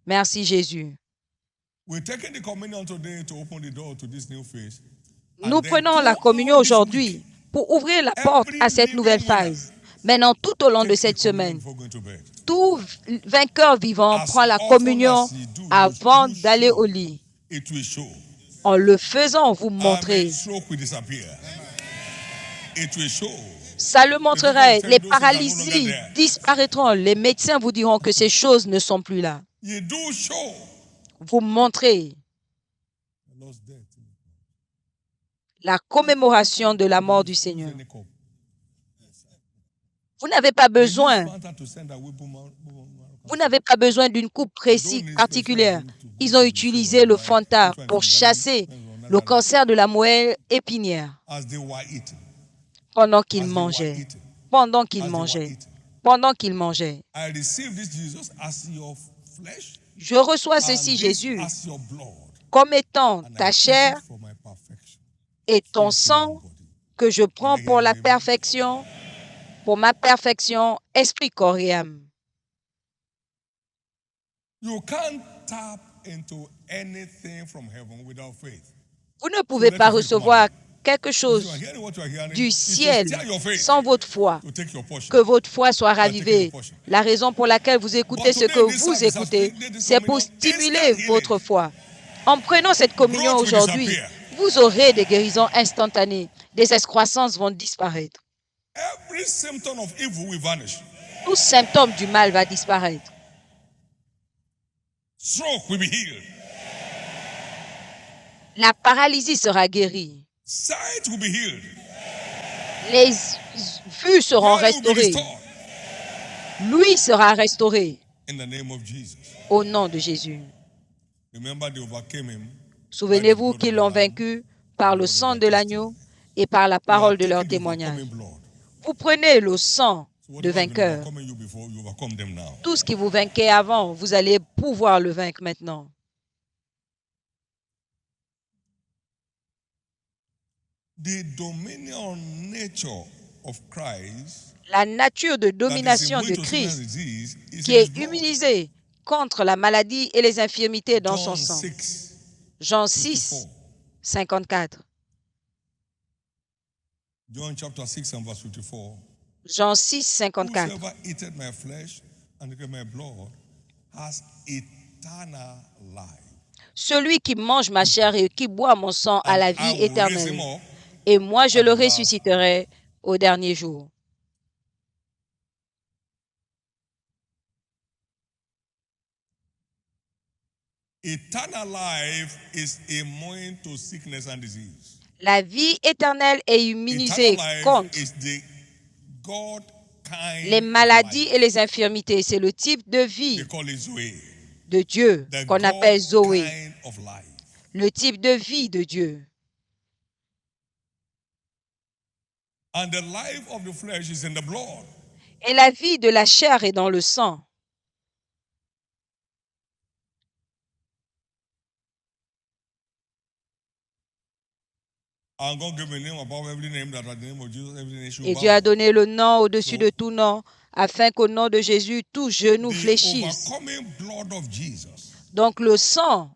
Merci Jésus. We're taking the communion today to open the door to this new phase. Nous And then prenons la throughout communion this aujourd'hui week, pour ouvrir la porte à cette nouvelle phase. Maintenant, tout au long de take the cette communion semaine, before going to bed. tout vainqueur vivant As prend la often communion as you do, avant you d'aller show. au lit. It will show. En le faisant, vous Amen. montrez. Stroke will disappear. It will show. Ça le montrerait. Because Les those things are no paralysies longer there. disparaîtront. Les médecins vous diront que ces choses ne sont plus là. You do show. Vous montrez The lost death. la commémoration de la mort du Seigneur. Vous n'avez pas They use besoin Fanta to send away Vous n'avez pas besoin d'une coupe précise, particulière. Ils ont utilisé le Fanta pour chasser le cancer de la moelle épinière pendant qu'ils mangeaient. Pendant qu'ils mangeaient. Pendant qu'ils mangeaient. Je reçois ceci, Jésus, comme étant ta chair et ton sang que je prends pour la perfection, pour ma perfection, esprit, corps et âme. Vous ne pouvez pas recevoir quelque chose du ciel sans votre foi, que votre foi soit ravivée. La raison pour laquelle vous écoutez ce que vous écoutez, c'est pour stimuler votre foi. En prenant cette communion aujourd'hui, vous aurez des guérisons instantanées. Des excroissances vont disparaître. Tout symptôme du mal va disparaître. La paralysie sera guérie. Les vues seront restaurées. L'ouïe sera restaurée. Au nom de Jésus. Souvenez-vous qu'ils l'ont vaincu par le sang de l'agneau et par la parole de leur témoignage. Vous prenez le sang de vainqueur. Tout ce qui vous vainquait avant, vous allez pouvoir le vaincre maintenant. La nature de domination de Christ qui est immunisée contre la maladie et les infirmités dans son sang. Jean 6, 54. Jean 6, 54. Celui qui mange ma chair et qui boit mon sang a la vie éternelle. Et moi, je le ressusciterai au dernier jour. La vie éternelle est immunisée contre les maladies et les infirmités. C'est le type de vie de Dieu qu'on appelle Zoé. Le type de vie de Dieu. Et la vie de la chair est dans le sang. Et Dieu a donné le nom au-dessus de tout nom, afin qu'au nom de Jésus, tout genou fléchisse. Donc le sang,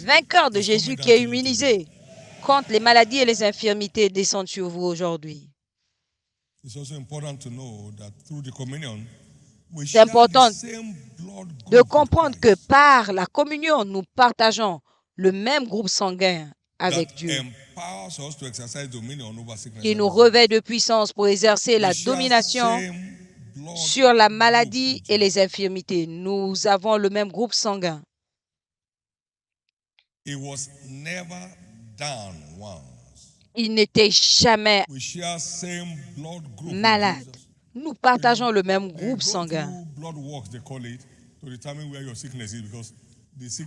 vainqueur de Jésus qui est immunisé contre les maladies et les infirmités, descend sur vous aujourd'hui. C'est important de comprendre que par la communion, nous partageons le même groupe sanguin avec Dieu, qui nous revêt de puissance pour exercer la domination sur la maladie et les infirmités. Nous avons le même groupe sanguin. Il n'était jamais malade. Nous partageons le même groupe sanguin.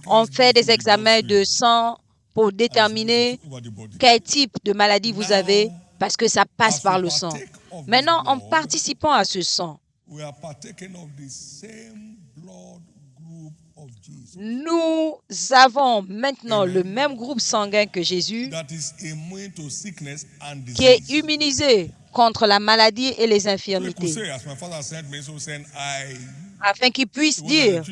On fait des examens de sang pour déterminer quel type de maladie vous avez, parce que ça passe par le sang. Maintenant, en participant à ce sang, nous avons maintenant le même groupe sanguin que Jésus, qui est immunisé contre la maladie et les infirmités, afin qu'il puisse dire,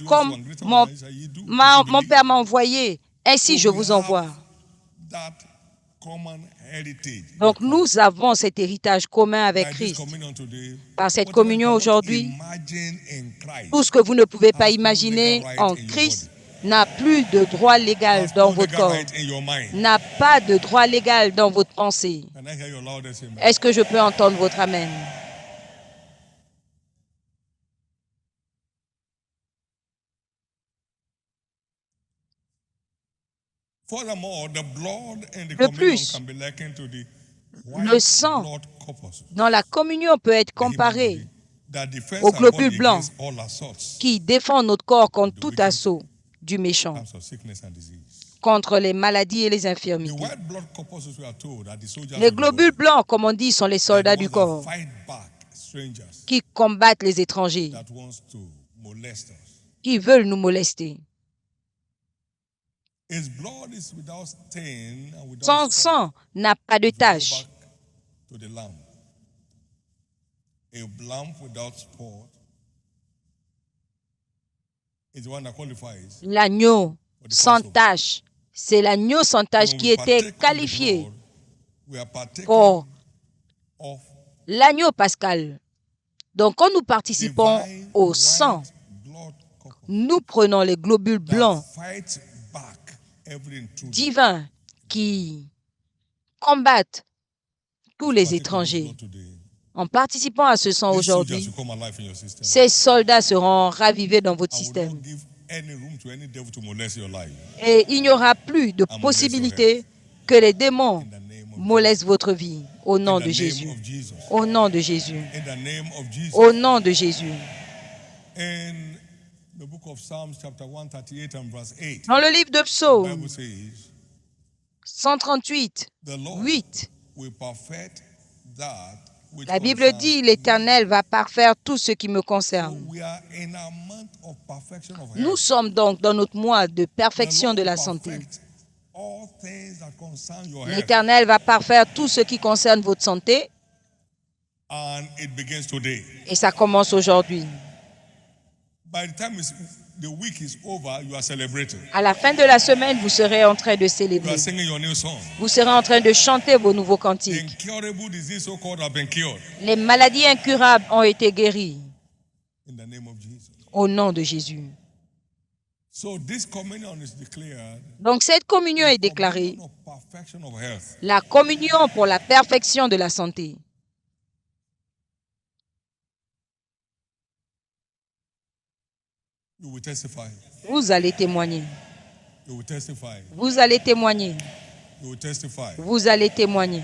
comme mon Père m'a envoyé, ainsi je vous envoie. Donc nous avons cet héritage commun avec Christ. Par cette communion aujourd'hui, tout ce que vous ne pouvez pas imaginer en Christ n'a plus de droit légal dans votre corps, n'a pas de droit légal dans votre pensée. Est-ce que je peux entendre votre amen? De plus, le sang dans la communion peut être comparé aux globules blancs qui défendent notre corps contre tout assaut du méchant, contre les maladies et les infirmités. Les globules blancs, comme on dit, sont les soldats du corps qui combattent les étrangers, qui veulent nous molester. Son sang n'a pas de tache. L'agneau sans tache, c'est l'agneau sans tache qui était qualifié pour l'agneau pascal. Donc, quand nous participons au sang, nous prenons les globules blancs divins qui combattent tous les étrangers. En participant à ce sang aujourd'hui, ces soldats seront ravivés dans votre système. Et il n'y aura plus de possibilité que les démons molestent votre vie. Au nom de Jésus. Au nom de Jésus. Au nom de Jésus. Dans le livre de Psaume 138, 8, la Bible dit, l'Éternel va parfaire tout ce qui me concerne. Nous sommes donc dans notre mois de perfection de la santé. L'Éternel va parfaire tout ce qui concerne votre santé. Et ça commence aujourd'hui. À la fin de la semaine, vous serez en train de célébrer. Vous serez en train de chanter vos nouveaux cantiques. Les maladies incurables ont été guéries. Au nom de Jésus. Donc cette communion est déclarée la communion pour la perfection de la santé. Vous allez témoigner. Vous allez témoigner. Vous allez témoigner.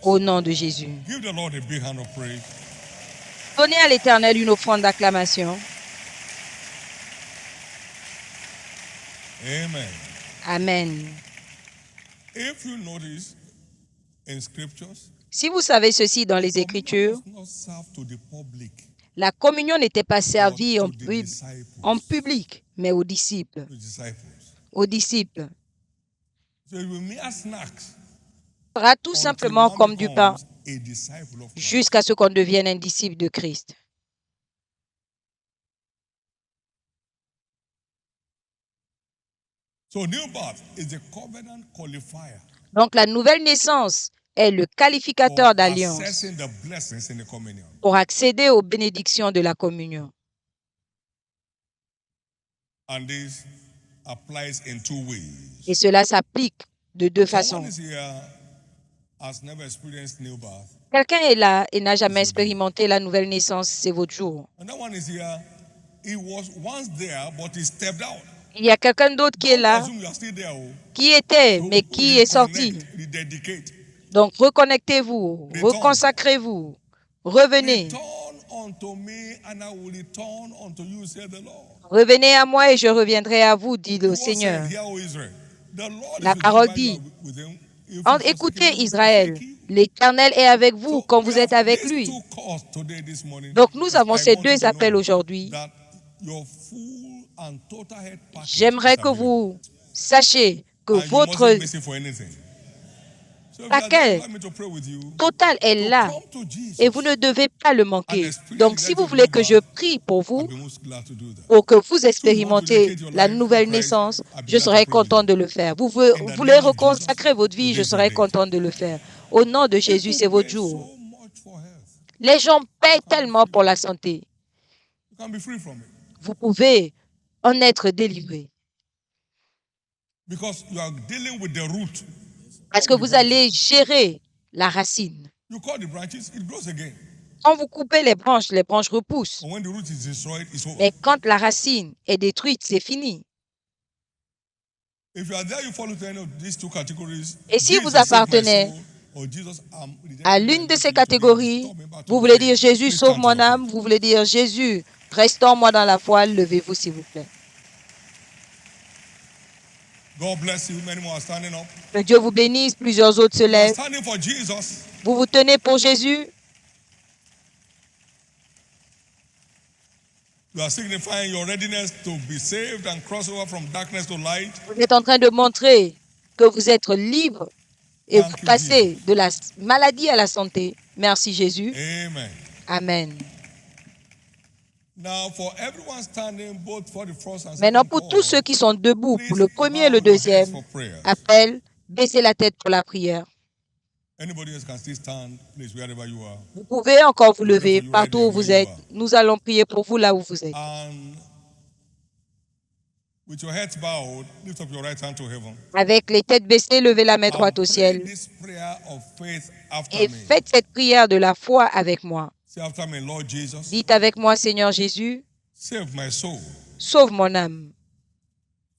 Au nom de Jésus. Donnez à l'Éternel une offrande d'acclamation. Amen. Amen. If you notice in scriptures, si vous savez ceci dans les Écritures, la communion n'était pas servie en public, mais aux disciples. Aux disciples. Ce sera tout simplement comme du pain jusqu'à ce qu'on devienne un disciple de Christ. Donc la nouvelle naissance est le qualificateur d'alliance pour accéder aux bénédictions de la communion. Et cela s'applique de deux façons. Quelqu'un est là et n'a jamais expérimenté la nouvelle naissance, c'est votre jour. Il y a quelqu'un d'autre qui est là, qui était, mais qui est sorti. Donc, reconnectez-vous, reconsacrez-vous, revenez. Revenez à moi et je reviendrai à vous, dit le Seigneur. La parole dit, écoutez Israël, l'Éternel est avec vous quand vous êtes avec lui. Donc, nous avons ces deux appels aujourd'hui. J'aimerais que vous sachiez que votre paquet total est là et vous ne devez pas le manquer. Donc, si vous voulez que je prie pour vous, pour que vous expérimentez la nouvelle naissance, je serai content de le faire. Vous voulez reconsacrer votre vie, je serai content de le faire. Au nom de Jésus, c'est votre jour. Les gens paient tellement pour la santé. Vous pouvez en être délivré. Parce que vous allez gérer la racine. Quand vous coupez les branches repoussent. Mais quand la racine est détruite, c'est fini. Et si vous appartenez À l'une de ces catégories, vous voulez dire Jésus, sauve mon âme. Vous voulez dire Jésus, restaure-moi dans la foi. Levez-vous, s'il vous plaît. Que Dieu vous bénisse. Plusieurs autres se lèvent. Vous vous tenez pour Jésus. You are signifying your readiness to be saved and cross over from darkness to light. Vous êtes en train de montrer que vous êtes libre et vous passez de la maladie à la santé. Merci Jésus. Amen. Amen. Now, for everyone standing, both for the first and Maintenant, second pour tous ceux qui sont debout, pour le premier et le deuxième appel, baissez la tête pour la prière. Anybody else can still stand, please, wherever you are. Vous pouvez encore vous lever partout où vous êtes. Nous allons prier pour vous là où vous êtes. And with your heads bowed, lift up your right hand to heaven. Avec les têtes baissées, levez la main droite au ciel. This prayer of faith after Et me. faites cette prière de la foi avec moi. Say after me, Lord Jesus, Dites avec moi, Seigneur Jésus, save my soul. sauve mon âme.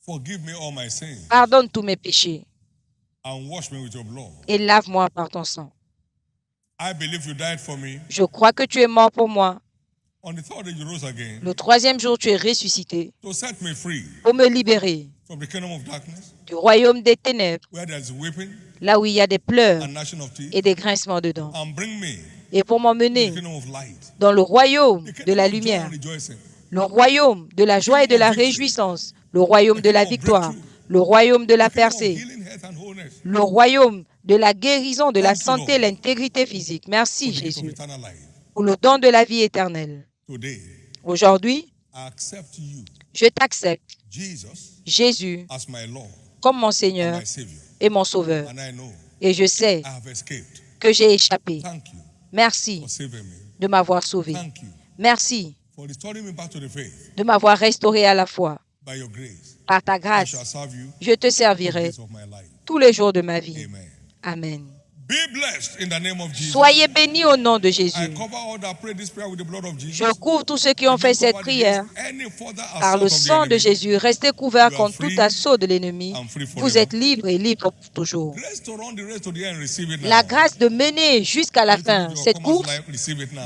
Forgive me all my sins Pardonne tous mes péchés and wash me with your blood. et lave-moi par ton sang. I believe you died for me. Je crois que tu es mort pour moi. On the third day you rose again Le troisième jour, tu es ressuscité to set me free pour me libérer from the kingdom of darkness, du royaume des ténèbres, where there is weeping là où il y a des pleurs and gnashing of teeth, et des grincements de dents, and bring me et pour to the m'emmener kingdom of light, dans le royaume the de la kingdom of joy lumière, and rejoicing, le royaume de la joie et de la réjouissance, le royaume de la victoire, le royaume de la the kingdom of percée, healing, health, and wholeness, le royaume de la guérison, de la Thank you, santé, Lord. l'intégrité physique. Merci for the gift of Jésus eternal life. pour le don de la vie éternelle. Today, Aujourd'hui, I accept you, je t'accepte, Jesus, Jésus, as my Lord comme mon and Seigneur my Savior, et mon Sauveur. and I know Et je sais I have escaped. que j'ai échappé. Thank you Merci for saving me. de m'avoir sauvé. Thank you Merci for restoring me back to the faith de m'avoir restauré à la foi. by your grace. Par ta I grâce, shall serve you je te all the servirai days of my life. tous les jours de ma vie. Amen. Amen. Be blessed in the name of Jesus. Soyez bénis au nom de I Jésus. cover all that pray this prayer with the blood of Jesus. Je couvre tous ceux qui ont fait cette prière par le sang de Jésus. Restez couverts contre tout assaut de l'ennemi. Vous êtes libres et libres pour toujours. La grâce de mener jusqu'à la fin cette course,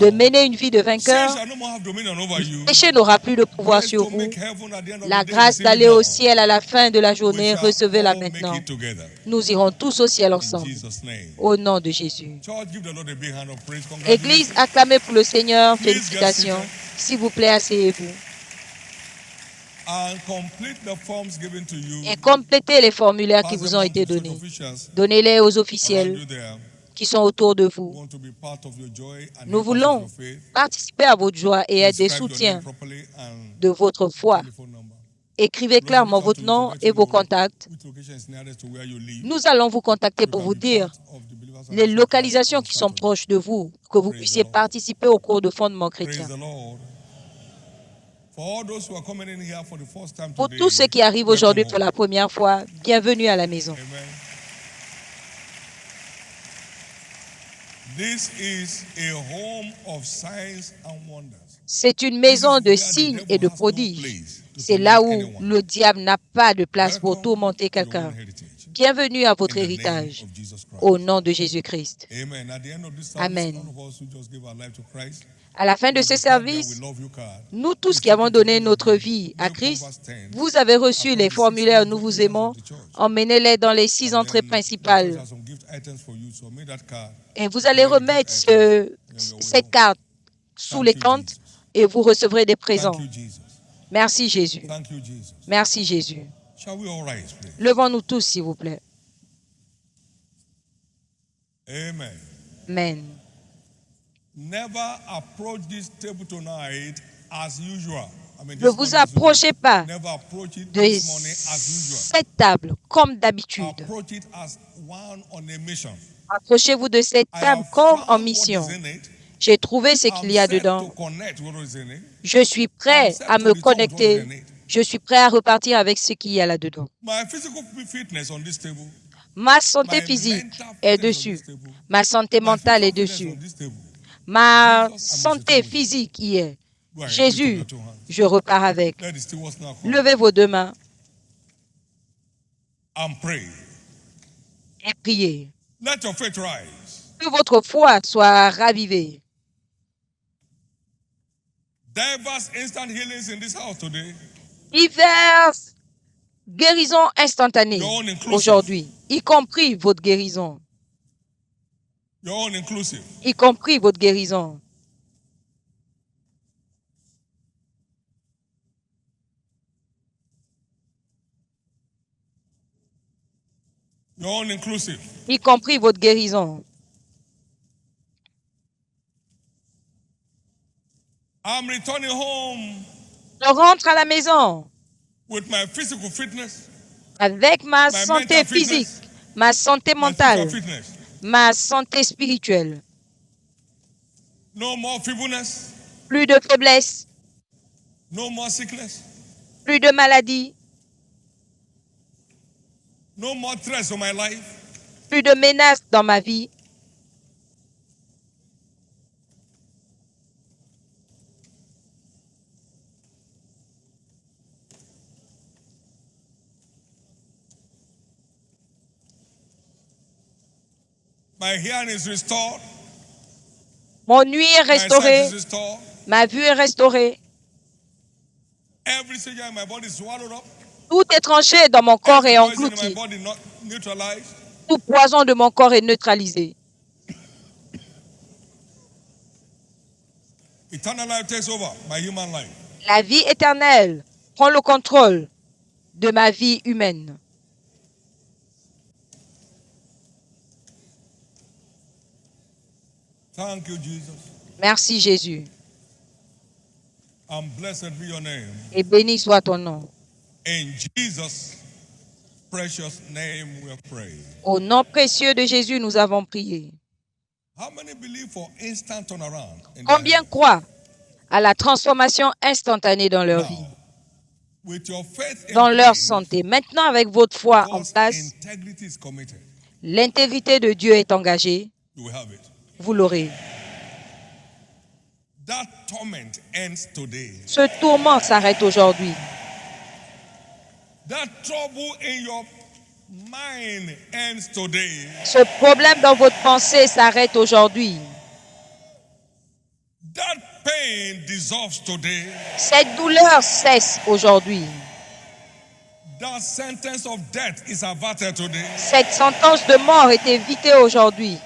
de mener une vie de vainqueur, le péché n'aura plus de pouvoir sur vous. La grâce d'aller au ciel à la fin de la journée, recevez-la maintenant. Nous irons tous au ciel ensemble. Au nom de Jésus. Église, acclamez pour le Seigneur. Félicitations. S'il vous plaît, asseyez-vous. Et complétez les formulaires qui vous ont été donnés. Donnez-les aux officiels qui sont autour de vous. Nous voulons participer à votre joie et être des soutiens de votre foi. Écrivez clairement votre nom et vos contacts. Nous allons vous contacter pour vous dire les localisations qui sont proches de vous, que vous puissiez participer au cours de fondement chrétien. Pour tous ceux qui arrivent aujourd'hui pour la première fois, bienvenue à la maison. C'est une maison de signes et de prodiges. C'est là où le diable n'a pas de place pour tourmenter quelqu'un. Bienvenue à votre héritage, au nom de Jésus-Christ. Amen. À la fin de ce service, nous tous qui avons donné notre vie à Christ, vous avez reçu les formulaires « Nous vous aimons ». Emmenez-les dans les 6 entrées principales. Et vous allez remettre cette carte sous les tentes et vous recevrez des présents. Merci Jésus. Merci Jésus. Levons-nous tous, s'il vous plaît. Amen. Ne vous approchez pas de cette table comme d'habitude. Approchez-vous de cette table comme en mission. J'ai trouvé ce qu'il y a dedans. Je suis prêt à me connecter. Je suis prêt à repartir avec ce qu'il y a là-dedans. Ma santé physique est dessus. Ma santé mentale est dessus. Ma santé physique y est. Jésus, je repars avec. Levez vos deux mains et priez. Let your faith rise. Que votre foi soit ravivée. Diverse instant healings in this house today. Diverses guérisons instantanées Your own inclusive. aujourd'hui, y compris votre guérison. Your own inclusive. Y compris votre guérison. Your own inclusive. Y compris votre guérison. I'm returning home Je rentre à la maison with my physical fitness, avec ma my santé mental physique, fitness, ma santé my mentale, spiritual fitness. ma santé spirituelle. No more feebleness, Plus de faiblesse, no more sickness, plus de maladie, no more threats on my life. plus de menaces dans ma vie. My hearing is restored. Mon nuit est My sight restaurée, is restored. ma vue est restaurée. Every signal in my body is swallowed up. Tout étranger dans mon corps est Every poison in my englouti. body not neutralized. Tout poison de mon corps est neutralisé. Eternal life takes over my human life. La vie éternelle prend le contrôle de ma vie humaine. Thank you, Jesus. Merci Jésus. And blessed be your name. Et béni soit ton nom. In Jesus' precious name we pray. Au nom précieux de Jésus, nous avons prié. How many believe for instant turnaround in their Combien health? croient à la transformation instantanée dans leur vie, Now, with your faith in dans leur place, santé? Maintenant, avec votre foi en God's place, integrity is committed. l'intégrité de Dieu est engagée. You will have it. Vous l'aurez. That torment ends today. Ce tourment s'arrête aujourd'hui. That trouble in your mind ends today. Ce problème dans votre pensée s'arrête aujourd'hui. That pain dissolves today. Cette douleur cesse aujourd'hui. That sentence of death is averted today. Cette sentence de mort est évitée aujourd'hui.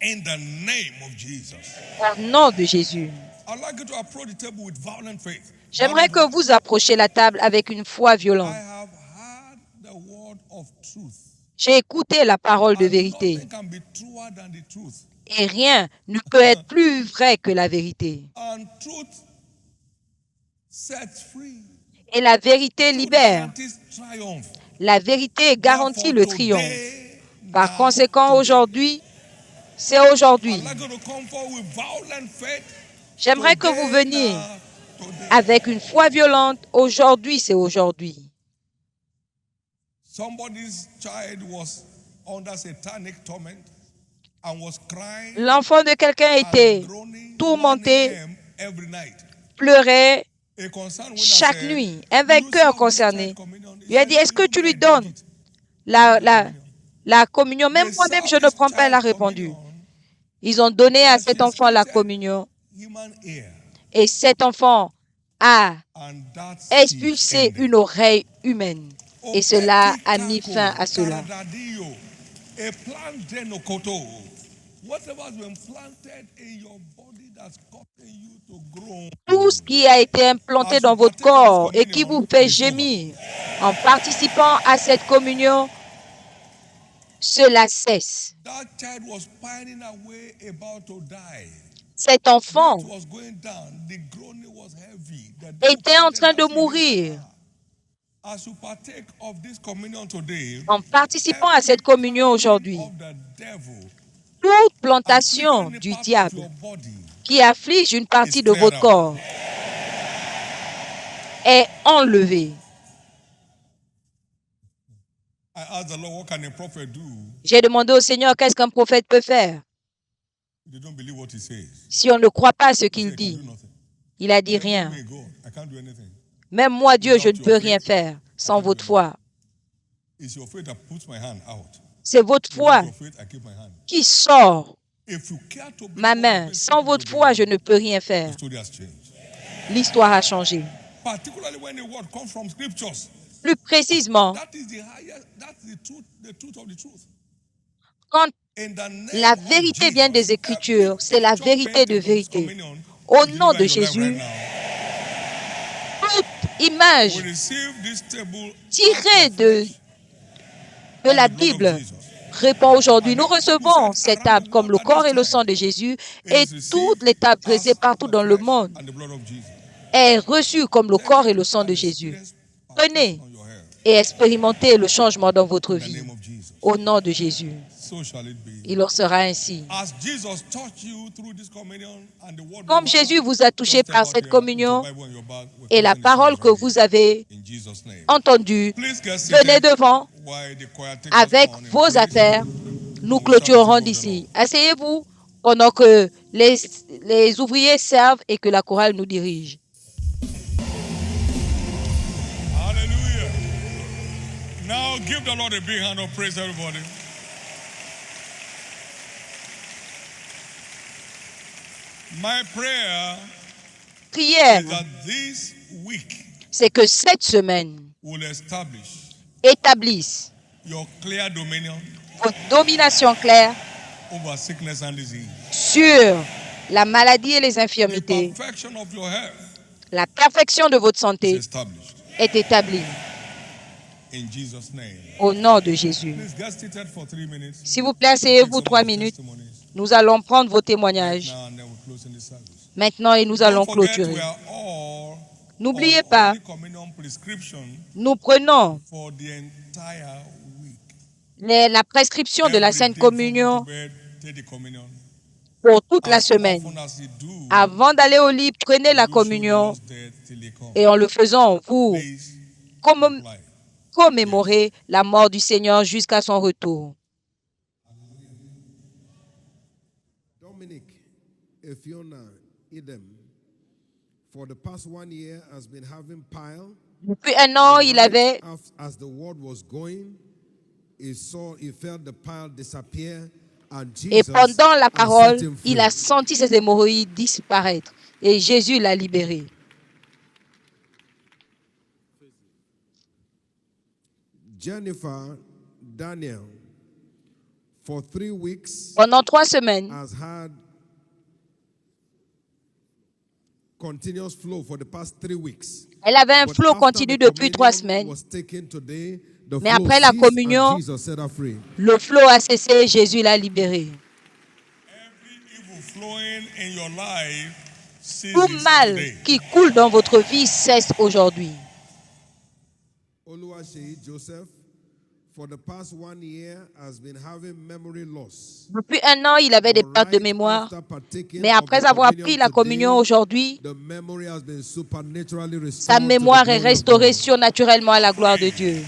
In the name of Jesus. Au nom de Jésus. I'd like you to approach the table with violent faith. J'aimerais que vous approchiez la table avec une foi I violente. have heard the word of truth. J'ai écouté la parole de And vérité. nothing can be truer than the truth. Et rien ne peut être plus vrai que la vérité. And truth sets free. Et la vérité Truth libère. guarantees triumph. La vérité garantit Therefore, le triomphe. today, Par now, conséquent, today, aujourd'hui, c'est aujourd'hui. I'd like you to come forward with violent faith. J'aimerais que vous Today, veniez now, today. avec une foi violente. Aujourd'hui, c'est aujourd'hui. Somebody's child was under satanic torment and was crying L'enfant de quelqu'un and était groaning tourmenté, 1 a.m. every night. pleurait A concerned witness chaque said, nuit. "Do Un you vainqueur serve this concerné child communion?" He lui a said, dit, est-ce que "Even tu lui I don't donnes eat." la communion? Même They moi-même, je served ne this prends pas. Elle a child répondu. communion Ils ont donné à and cet she enfant la treated communion. human ear, Et cet enfant a and that expulsé ended. une oreille humaine. Et cela a mis fin à cela. Karadadio, a plant denokoto. Whatever has been planted in your body that's causing you to grow. Tout ce qui a été implanté dans votre corps et qui vous fait gémir en participant à cette communion, cela cesse. That child was pining away about to die. Cet enfant It was going down. The groaning was heavy. était en train de mourir. As you partake of this communion today, En participant à cette communion aujourd'hui, of the devil, toute plantation afflicting du any part of diable your body, qui afflige une partie de votre corps est enlevée. I asked the Lord, what can a prophet do? J'ai demandé au Seigneur, qu'est-ce qu'un prophète peut faire They don't believe what he says. si on ne croit pas à ce He qu'il said, I can dit? do nothing. Il a dit Even rien. me, God, I can't do anything. Même moi, Dieu, je ne peux rien faire sans votre foi. It's your faith that puts my hand out. C'est votre foi Without your faith, I keep my hand. qui sort If you care to be ma on main. the Sans basis votre of foi, the je ne peux rien the faire. story has changed. L'histoire a changé. Particularly when the word comes from scriptures. Plus précisément, That is the highest, that's the truth of the truth. quand In the la name of vérité vient des Jesus, every Écritures, c'est la picture vérité de painted on this vérité. communion Au be nom delivered de in your life right Jésus, now. toute We image receive this table tirée out of flesh de and la the blood of Bible Jesus. répond aujourd'hui. And Nous every table recevons set cette around table the comme world le at corps this et le time sang de Jésus it et is received toutes les tables dressées as partout the dans le flesh monde and the blood of Jesus. est reçue comme le corps et Take le it sang de and Jésus. experience Prenez partition on your hair et expérimentez le changement dans votre in the vie. name of Jesus. Au nom de Jésus, So shall it be. il en sera ainsi. As Jesus touched you through this communion and the word Comme went Jésus round, vous a touché just step par out cette here with your communion Bible in your bag. We're et la closing the parole service que right vous here. avez In Jesus' name. entendue, Please get venez seated devant while the choir takes us avec on in vos praise affaires. Nous and we shall clôturerons receive of the Lord. d'ici. Asseyez-vous pendant que les ouvriers servent et que la chorale nous dirige. Hallelujah. Now give the Lord a big hand of praise, everybody. My prayer Prière, is that this week c'est que cette semaine will establish établisse your clear dominion votre domination claire over sickness and disease. sur la maladie et les The infirmités. perfection of your health La perfection de votre is santé established est établie in Jesus' name. au nom de Jésus. Please get seated for 3 minutes. S'il vous plaît, Take asseyez-vous some 3 of the minutes. testimonies Nous allons prendre vos right témoignages now and then we'll close in the service. maintenant et nous Don't allons forget clôturer. we are all N'oubliez on pas, Holy Communion prescription nous prenons for the entire week. la prescription de la Every Sainte day before going Communion to bed, take the communion. pour toute la As semaine. often as you do, Avant d'aller au lit, prenez la you show the communion Lord's death till he comes. et en le faisant, vous Please commem- comply. commémorez la mort du Seigneur jusqu'à son retour. Dominic Efiona Idem, for the past 1 year, has been having pile. Depuis un an, il avait, As the word was going, he felt the pile disappear, and et Jesus pendant la has parole, set him il free. a senti ses hémorroïdes disparaître et Jésus l'a libéré. Jennifer Daniel, for 3 weeks, Pendant 3 semaines, has had continuous flow for the past 3 weeks. elle avait un But flot after continu the depuis 3 communion semaines. was taken today, the Mais flow après la ceased and communion, Jesus set her free. le flot a cessé, Jésus l'a libéré. Every evil flowing in your life Tout ceases mal today. qui coule dans votre vie cesse aujourd'hui. Oluwaseyi Joseph, for the past 1 year, has been having memory loss. Depuis un an, il avait des But pertes de right mémoire. after partaking Mais of après the avoir communion pris la communion today, aujourd'hui, the memory has been supernaturally sa restored to the mémoire est glory of restaurée God. surnaturellement à la gloire de Dieu.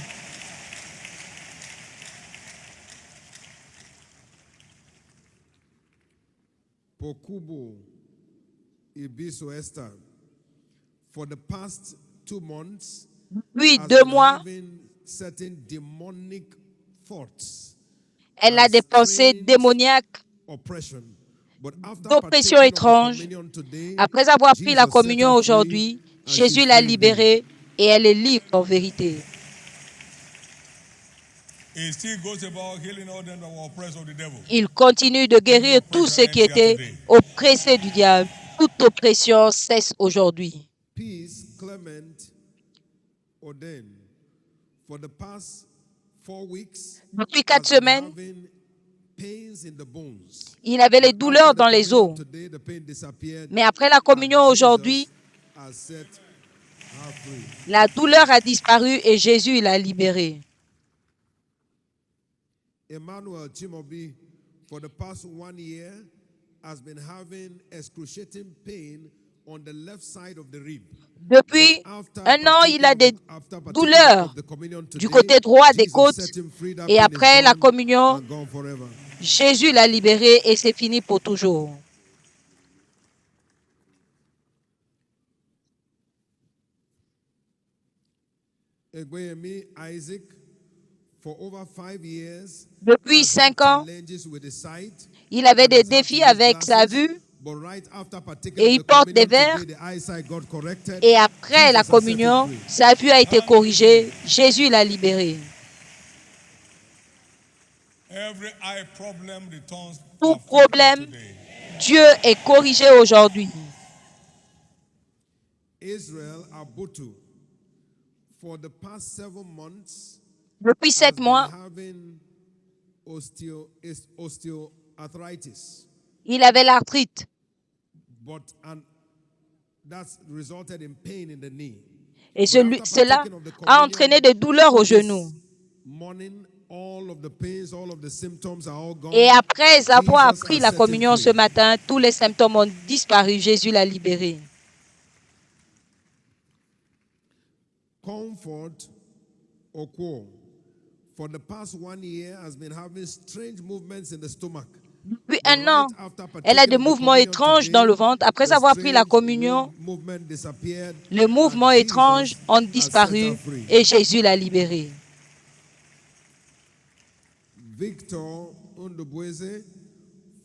Pokubo Ibiso Esther, for the past 2 months, Puis has 2 been mois, having certain demonic thoughts elle a and des pensées strange démoniaques, oppression. But after d'oppression partaking of the étrange. communion today, Après avoir pris la Jesus set communion her free aujourd'hui, and Jésus she's l'a free indeed. libérée et elle est libre en vérité. He still goes about healing all them that were oppressed of the devil. Il continue de guérir tous ceux qui étaient oppressés du diable. Toute oppression cesse aujourd'hui. Peace Clement Oden, for the past 4 weeks, Depuis has 4 been semaines, having pains in the bones. il avait les But douleurs after the dans les communion os. today, the pain disappeared, Mais après la communion and aujourd'hui, Jesus has set her free. la douleur a disparu et Jésus l'a libérée. Emmanuel Chimobi, for the past 1 year, has been having excruciating pain on the left side of the rib. Depuis But after un an, il a des after partaking douleurs of the communion du today, côté droit des Jesus côtes. set him free. That Et pain is après la gone communion, and gone forever. Jésus l'a libéré et c'est fini pour toujours. Egbeyemi Isaac, For over 5 years, Depuis has 5 had ans, challenges with his sight, il avait and des has had défis to use avec sa glasses, vue but right after partaking et of il the porte des communion verres. today, the eyesight got corrected. Et après la Jesus has set him communion, free. sa vue a été corrigée. Jésus l'a libéré. Every eye problem returns Tout perfectly problème, today. Dieu est corrigé aujourd'hui. Israel Abutu, for the past 7 months, Depuis has 7 been mois, having osteoarthritis, il avait l'arthrite. and that's resulted in pain in the knee. Et But after cela partaking of the a communion entraîné des douleurs au genou. this morning, all of the pains, all of the symptoms are all gone. Et après avoir Jesus pris has la set him communion free. ce matin, tous les symptômes ont disparu. Jésus l'a libéré. Comfort Okwo, for the past 1 year, has been having strange movements in the stomach. Depuis But 1 an, right after elle a partaking des of the mouvements communion étranges today, dans le ventre. Après the avoir pris la strange communion, movement disappeared, les mouvements and étranges Jesus ont has set disparu her free. et Jésus l'a libéré. Victor Undubweze,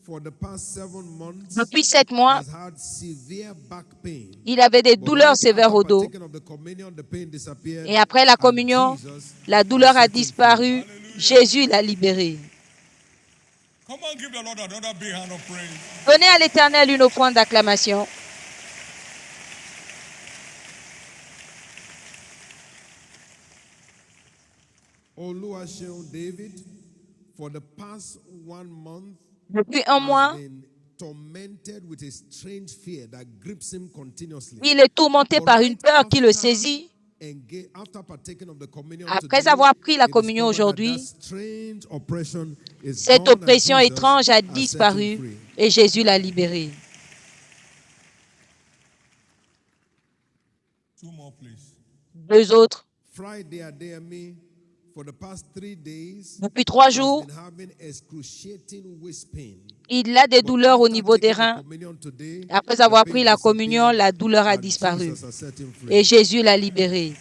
for the past 7 months, Depuis 7 mois, has had severe back pain. il avait des But douleurs right sévères au after dos. partaking of the communion, the pain disappeared, Et après la and communion, Jesus la has douleur a set him free. disparu. Jésus l'a libéré. Come on, give the Lord another big hand of praise. Donnez à l'Éternel une offrande d'acclamation. Oluwaseun David, for the past 1 month, Depuis 1 mois, has been tormented with a strange fear that grips him continuously. il est tourmenté But par right une peur qui le after saisit. after partaking of the communion Après today, avoir pris la he communion discovered that aujourd'hui, that strange oppression is cette gone and oppression Jesus étrange a has set him disparu free. et Jésus l'a libéré. 2 more, please. 2 autres. Friday Adeyemi, for the past 3 days, Depuis 3 has jours, been having excruciating waist pain. il a des But douleurs au after niveau des taking the reins. communion today, Après the avoir pain pris la communion, disappeared la douleur a and disparu. Jesus has set him free. Et Jésus l'a libéré.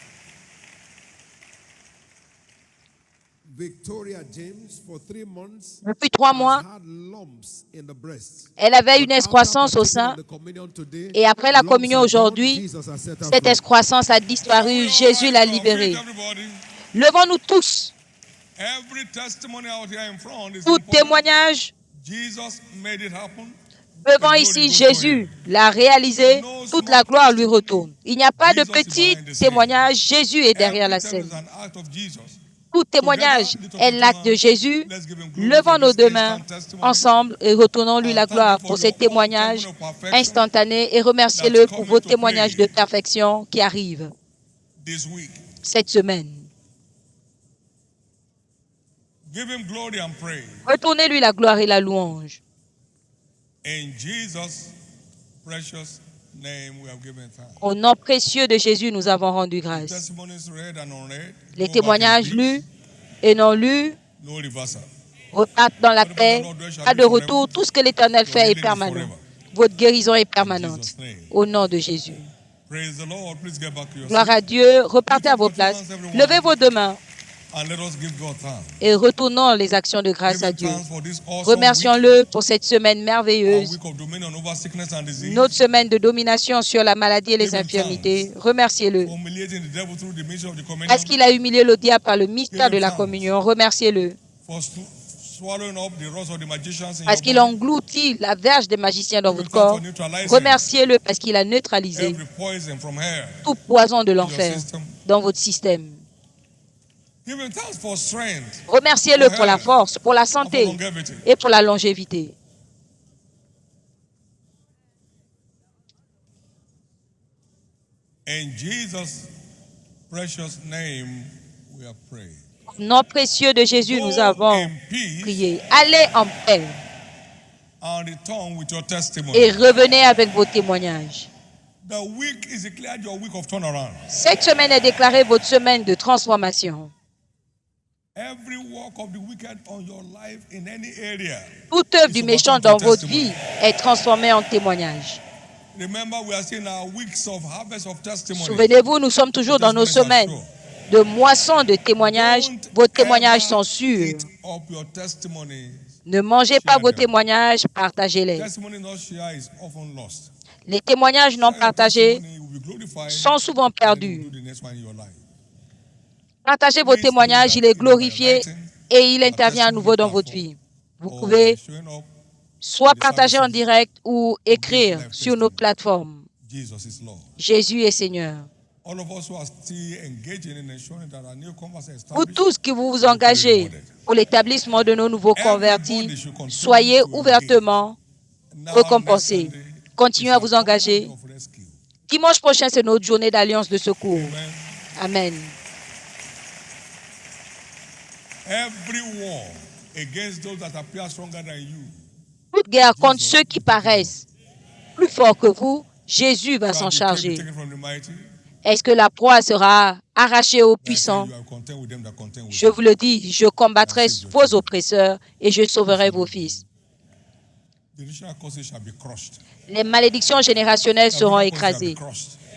Victoria James, for 3 months, Depuis 3 mois, has had lumps in the breast. elle avait But une after excroissance au partaking sein. of the communion today, Et après la lumps communion are gone, aujourd'hui, Jesus has set her cette free. excroissance a disparu. Jésus l'a libéré. Levons-nous tous. Every testimony out here in front is Tout important. témoignage Jesus made it happen. devant ici, Jésus l'a réalisé. Toute la gloire lui retourne. Il n'y a pas de petit témoignage. Jésus est derrière la scène. Tout témoignage est l'acte de Jésus. Levons nos 2 mains ensemble et retournons-lui la gloire pour ces témoignages instantanés et remerciez-le pour vos témoignages de perfection qui arrivent cette semaine. Give him glory and praise. Retournez-lui la gloire et la louange. In Jesus' precious name we have given thanks. Au nom précieux de Jésus, nous avons rendu grâce. Testimonies read and unread. Les témoignages lus et non lus No reversal. repartent dans la paix. Pas de retour. Tout ce que l'Éternel fait est permanent. Votre guérison est permanente. Au nom de Jésus. Praise the Lord. Please get back to your Gloire seat. à Dieu. Repartez à vos places. Levez vos 2 mains And let us give God thanks. et retournons les actions de grâce Give à him Dieu. thanks for this awesome week, Remercions-le pour cette semaine our merveilleuse, week of dominion over sickness and disease. notre semaine de domination sur la maladie et les infirmités. Remerciez-le For humiliating the devil through the ministry of the communion. parce qu'il a humilié le diable par le mystère de la communion. Remerciez-le For swallowing up the rods of the magicians in parce your qu'il body. engloutit la verge des magiciens dans Give him votre thanks corps. for neutralizing Remerciez-le parce qu'il a neutralisé every poison from hell. tout poison de in your l'enfer system. dans votre système. Give him thanks for strength, Remerciez-le pour la force, pour la and for santé longevity. et pour la longévité. In Jesus' precious name we have prayed. Au nom précieux de Jésus, nous Go avons in peace prié. Allez en paix and return with your testimony. et revenez avec vos témoignages. The week is declared your week of turnaround. Cette semaine est déclarée votre semaine de transformation. Every work of the wicked on your life in any area. Toute œuvre du méchant dans votre vie est transformée en témoignage. Remember, we are still in our weeks of harvest of testimony. Souvenez-vous, nous sommes toujours dans nos semaines de moisson de témoignages. Vos témoignages sont sûrs. Eat up your testimonies. Ne mangez pas vos témoignages, partagez-les. Testimony not shared is often lost. Les témoignages non Share your partagés testimony, you will be glorified, sont souvent and then perdus. you will do the next one in your life. Partagez vos témoignages, il est glorifié et il intervient à nouveau dans votre vie. Vous Or pouvez by showing up, soit partager en direct ou écrire sur nos plateformes. Jesus is Lord. Jésus est Seigneur. All of us who are still engaging in ensuring that our newcomers are Vous established, tous qui vous engagez pour l'établissement de nos nouveaux convertis, soyez ouvertement now, récompensés. next Sunday, Continuez à vous engager. of rescue. Dimanche prochain, c'est notre journée d'alliance de secours. Amen. Amen. Every war against those that appear stronger than you, Toute guerre contre ceux qui paraissent plus forts que vous, Jésus va shall s'en be charger. taken from the mighty. Est-ce que la proie sera arrachée aux I tell puissants? you, I will contend with them that contend with Je you. vous le dis, je combattrai vos oppresseurs et je sauverai vos fils. The national curses shall be crushed. Les malédictions générationnelles seront écrasées.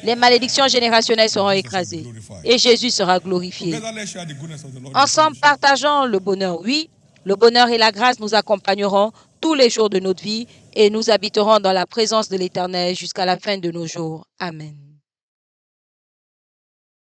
Les malédictions générationnelles seront écrasées. Et Jésus sera glorifié. Together, let's share the goodness of the Lord. Ensemble, partageons le bonheur. Oui, le bonheur et la grâce nous accompagneront tous les jours de notre vie et nous habiterons dans la présence de l'Éternel jusqu'à la fin de nos jours. Amen.